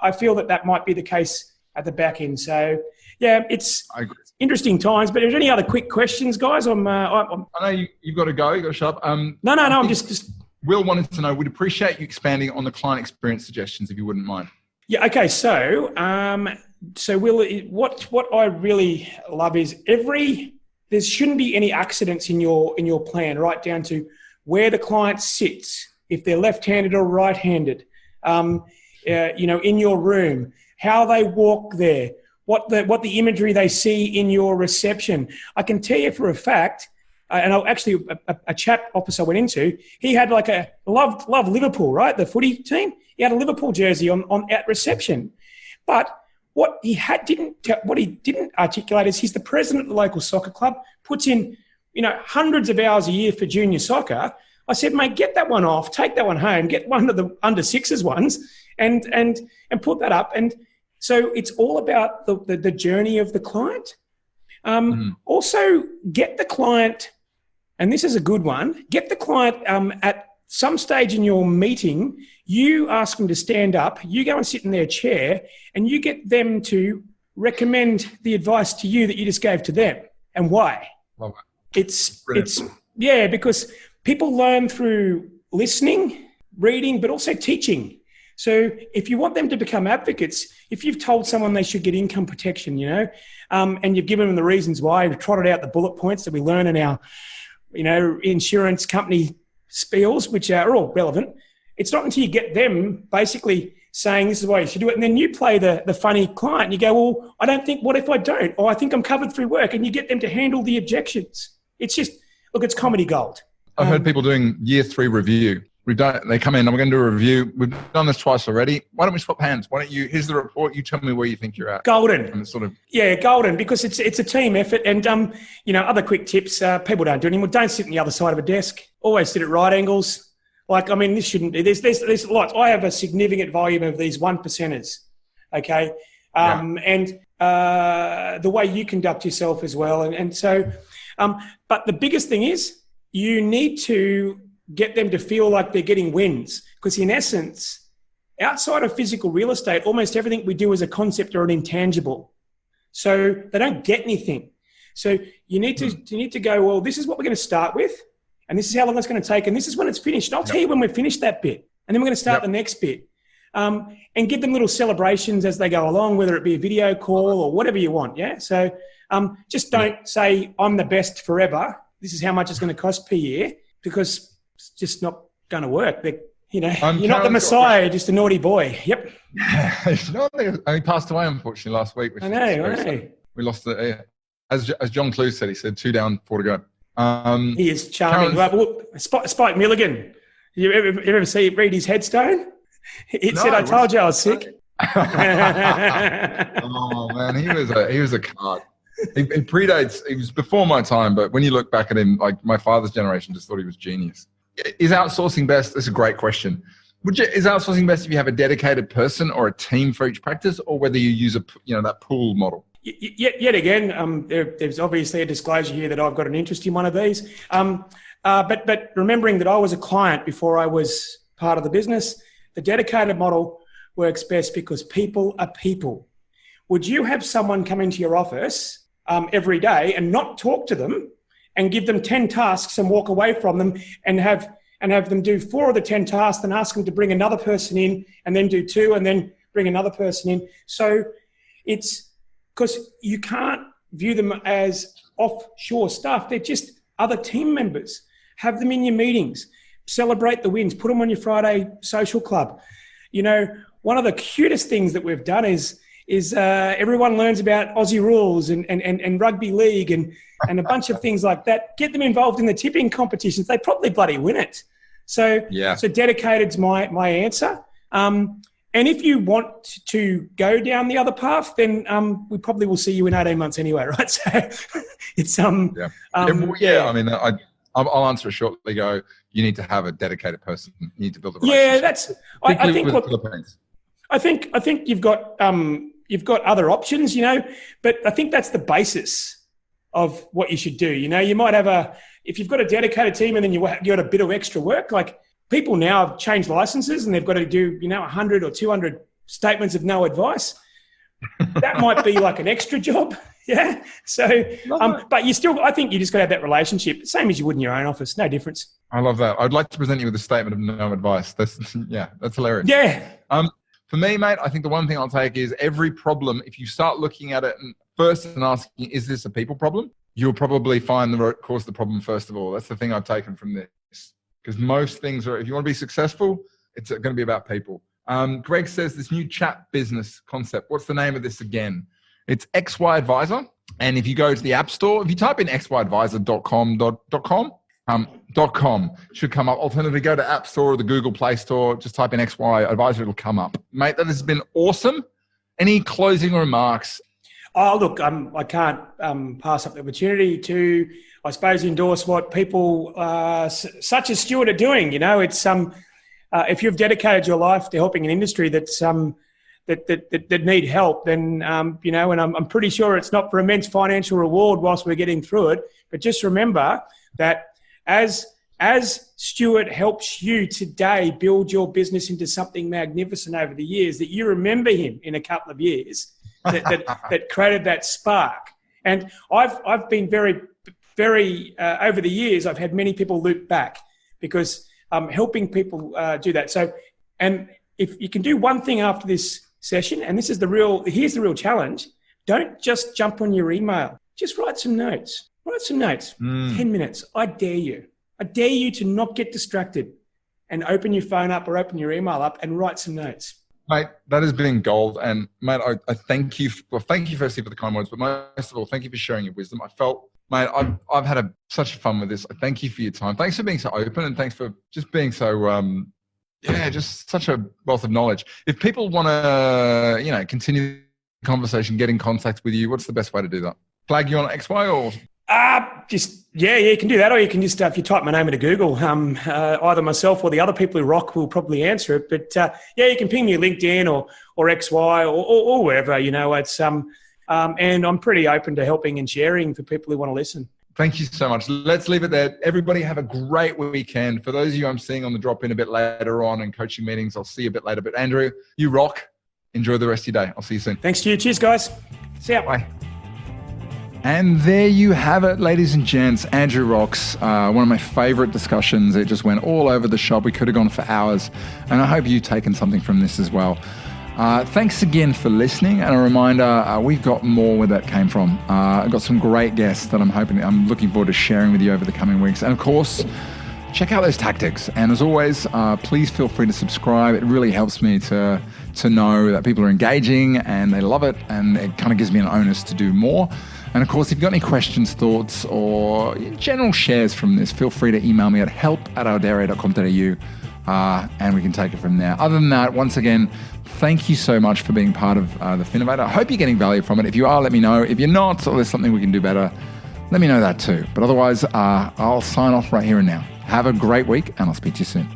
I feel that might be the case at the back end. So, it's interesting times. But is there any other quick questions, guys? I know you've got to go. You've got to shut up. No. I'm just... Will wanted to know, we'd appreciate you expanding on the client experience suggestions if you wouldn't mind. Yeah, okay. So Will, what I really love is there shouldn't be any accidents in your plan, right down to where the client sits, if they're left-handed or right-handed, in your room, how they walk there, what the imagery they see in your reception. I can tell you for a fact, and a chap office I went into, he had like loved Liverpool, right? The footy team. He had a Liverpool jersey on at reception, but what he didn't articulate is he's the president of the local soccer club, puts in hundreds of hours a year for junior soccer. I said, mate, get that one off, take that one home, get one of the under sixes ones, and put that up. And so it's all about the journey of the client. Also, get the client, and this is a good one, get the client at some stage in your meeting, you ask them to stand up, you go and sit in their chair, and you get them to recommend the advice to you that you just gave to them. And why? Love it. Because people learn through listening, reading, but also teaching. So if you want them to become advocates, if you've told someone they should get income protection, and you've given them the reasons why, you've trotted out the bullet points that we learn in our, insurance company spiels, which are all relevant. It's not until you get them basically saying this is why you should do it. And then you play the funny client and you go, well, I don't think, what if I don't? Or I think I'm covered through work, and you get them to handle the objections. It's just, look, it's comedy gold. I've heard people doing year 3 review. They come in, and we're going to do a review. We've done this twice already. Why don't we swap hands? Why don't you, here's the report. You tell me where you think you're at. Golden. And it's sort of, yeah, golden, because it's a team effort. And, other quick tips, people don't do anymore. Don't sit on the other side of a desk. Always sit at right angles. Like, I mean, this shouldn't be, there's lots. I have a significant volume of these 1%ers. Okay. And the way you conduct yourself as well. And so, but the biggest thing is you need to get them to feel like they're getting wins, because in essence, outside of physical real estate, almost everything we do is a concept or an intangible. So they don't get anything. So you need to go, well, this is what we're going to start with, and this is how long it's going to take, and this is when it's finished. And I'll tell you when we've finished that bit, and then we're going to start the next bit. And give them little celebrations as they go along, whether it be a video call or whatever you want. Yeah. So just don't say I'm the best forever. This is how much it's going to cost per year, because it's just not going to work. You're not the Messiah, you're just a naughty boy. Yep. He passed away, unfortunately, last week. Which I know. We lost it. As John Clue said, he said 2 down, 4 to go. He is charming. Spike Milligan. You ever read his headstone? It said, I told you I was sick. Oh, man, he was a card. He predates, he was before my time, but when you look back at him, like my father's generation just thought he was genius. Is outsourcing best? That's a great question. Is outsourcing best if you have a dedicated person or a team for each practice, or whether you use that pool model? Yet again, there's obviously a disclosure here that I've got an interest in one of these. But remembering that I was a client before I was part of the business, the dedicated model works best because people are people. Would you have someone come into your office every day and not talk to them and give them 10 tasks and walk away from them and have them do 4 of the 10 tasks and ask them to bring another person in and then do 2 and then bring another person in? So it's because you can't view them as offshore staff. They're just other team members. Have them in your meetings. Celebrate the wins. Put them on your Friday social club. One of the cutest things that we've done is everyone learns about Aussie rules and rugby league and a bunch of things like that. Get them involved in the tipping competitions. They probably bloody win it. So dedicated's my answer. And if you want to go down the other path, then we probably will see you in 18 months anyway, right? So it's I mean, I'll answer it shortly. You need to have a dedicated person. You need to build a relationship. I think you've got other options, but I think that's the basis of what you should do. You might have if you've got a dedicated team and then you got a bit of extra work, like people now have changed licenses and they've got to do, 100 or 200 statements of no advice. That might be like an extra job. Yeah. So, but I think you just got to have that relationship, same as you would in your own office. No difference. I love that. I'd like to present you with a statement of no advice. That's hilarious. Yeah. For me, mate, I think the one thing I'll take is every problem, if you start looking at it first and asking, is this a people problem? You'll probably find the root cause of the problem first of all. That's the thing I've taken from this. Because most things if you want to be successful, it's going to be about people. Greg says this new chat business concept. What's the name of this again? It's XY Advisor. And if you go to the App Store, if you type in xyadvisor.com, should come up. Alternatively, go to App Store or the Google Play Store. Just type in XY Advisor. It'll come up. Mate, that has been awesome. Any closing remarks? Oh, look, I can't pass up the opportunity to, I suppose, endorse what people such as Stuart are doing. It's if you've dedicated your life to helping an industry that's that need help, then and I'm pretty sure it's not for immense financial reward whilst we're getting through it. But just remember that as Stuart helps you today build your business into something magnificent over the years, that you remember him in a couple of years that created that spark. And I've been very, very over the years, I've had many people loop back because helping people do that. So, and if you can do one thing after this session, and here's the real challenge, don't just jump on your email. Just write some notes. 10 minutes. I dare you to not get distracted and open your phone up or open your email up and write some notes. Mate, that has been gold. And mate, I thank you. Well, thank you firstly for the kind words, but most of all, thank you for sharing your wisdom. I felt, mate, I've had such fun with this. Thank you for your time. Thanks for being so open, and thanks for just being so, just such a wealth of knowledge. If people want to, continue the conversation, get in contact with you, what's the best way to do that? Flag you on XY or? You can do that, or you can just if you type my name into Google, either myself or the other people who rock will probably answer it. But you can ping me LinkedIn or XY or wherever. It's and I'm pretty open to helping and sharing for people who want to listen. Thank you so much. Let's leave it there. Everybody have a great weekend. For those of you I'm seeing on the drop-in a bit later on in coaching meetings, I'll see you a bit later. But Andrew, you rock. Enjoy the rest of your day. I'll see you soon. Thanks to you. Cheers, guys. See ya. Bye. And there you have it, ladies and gents. Andrew rocks. One of my favorite discussions. It just went all over the shop. We could have gone for hours. And I hope you've taken something from this as well. Thanks again for listening. And a reminder, we've got more where that came from. I've got some great guests that I'm looking forward to sharing with you over the coming weeks. And of course, check out those tactics. And as always, please feel free to subscribe. It really helps me to know that people are engaging and they love it. And it kind of gives me an onus to do more. And of course, if you've got any questions, thoughts, or general shares from this, feel free to email me at help@audere.com.au and we can take it from there. Other than that, once again, thank you so much for being part of the Finnovator. I hope you're getting value from it. If you are, let me know. If you're not, or there's something we can do better, let me know that too. But otherwise, I'll sign off right here and now. Have a great week, and I'll speak to you soon.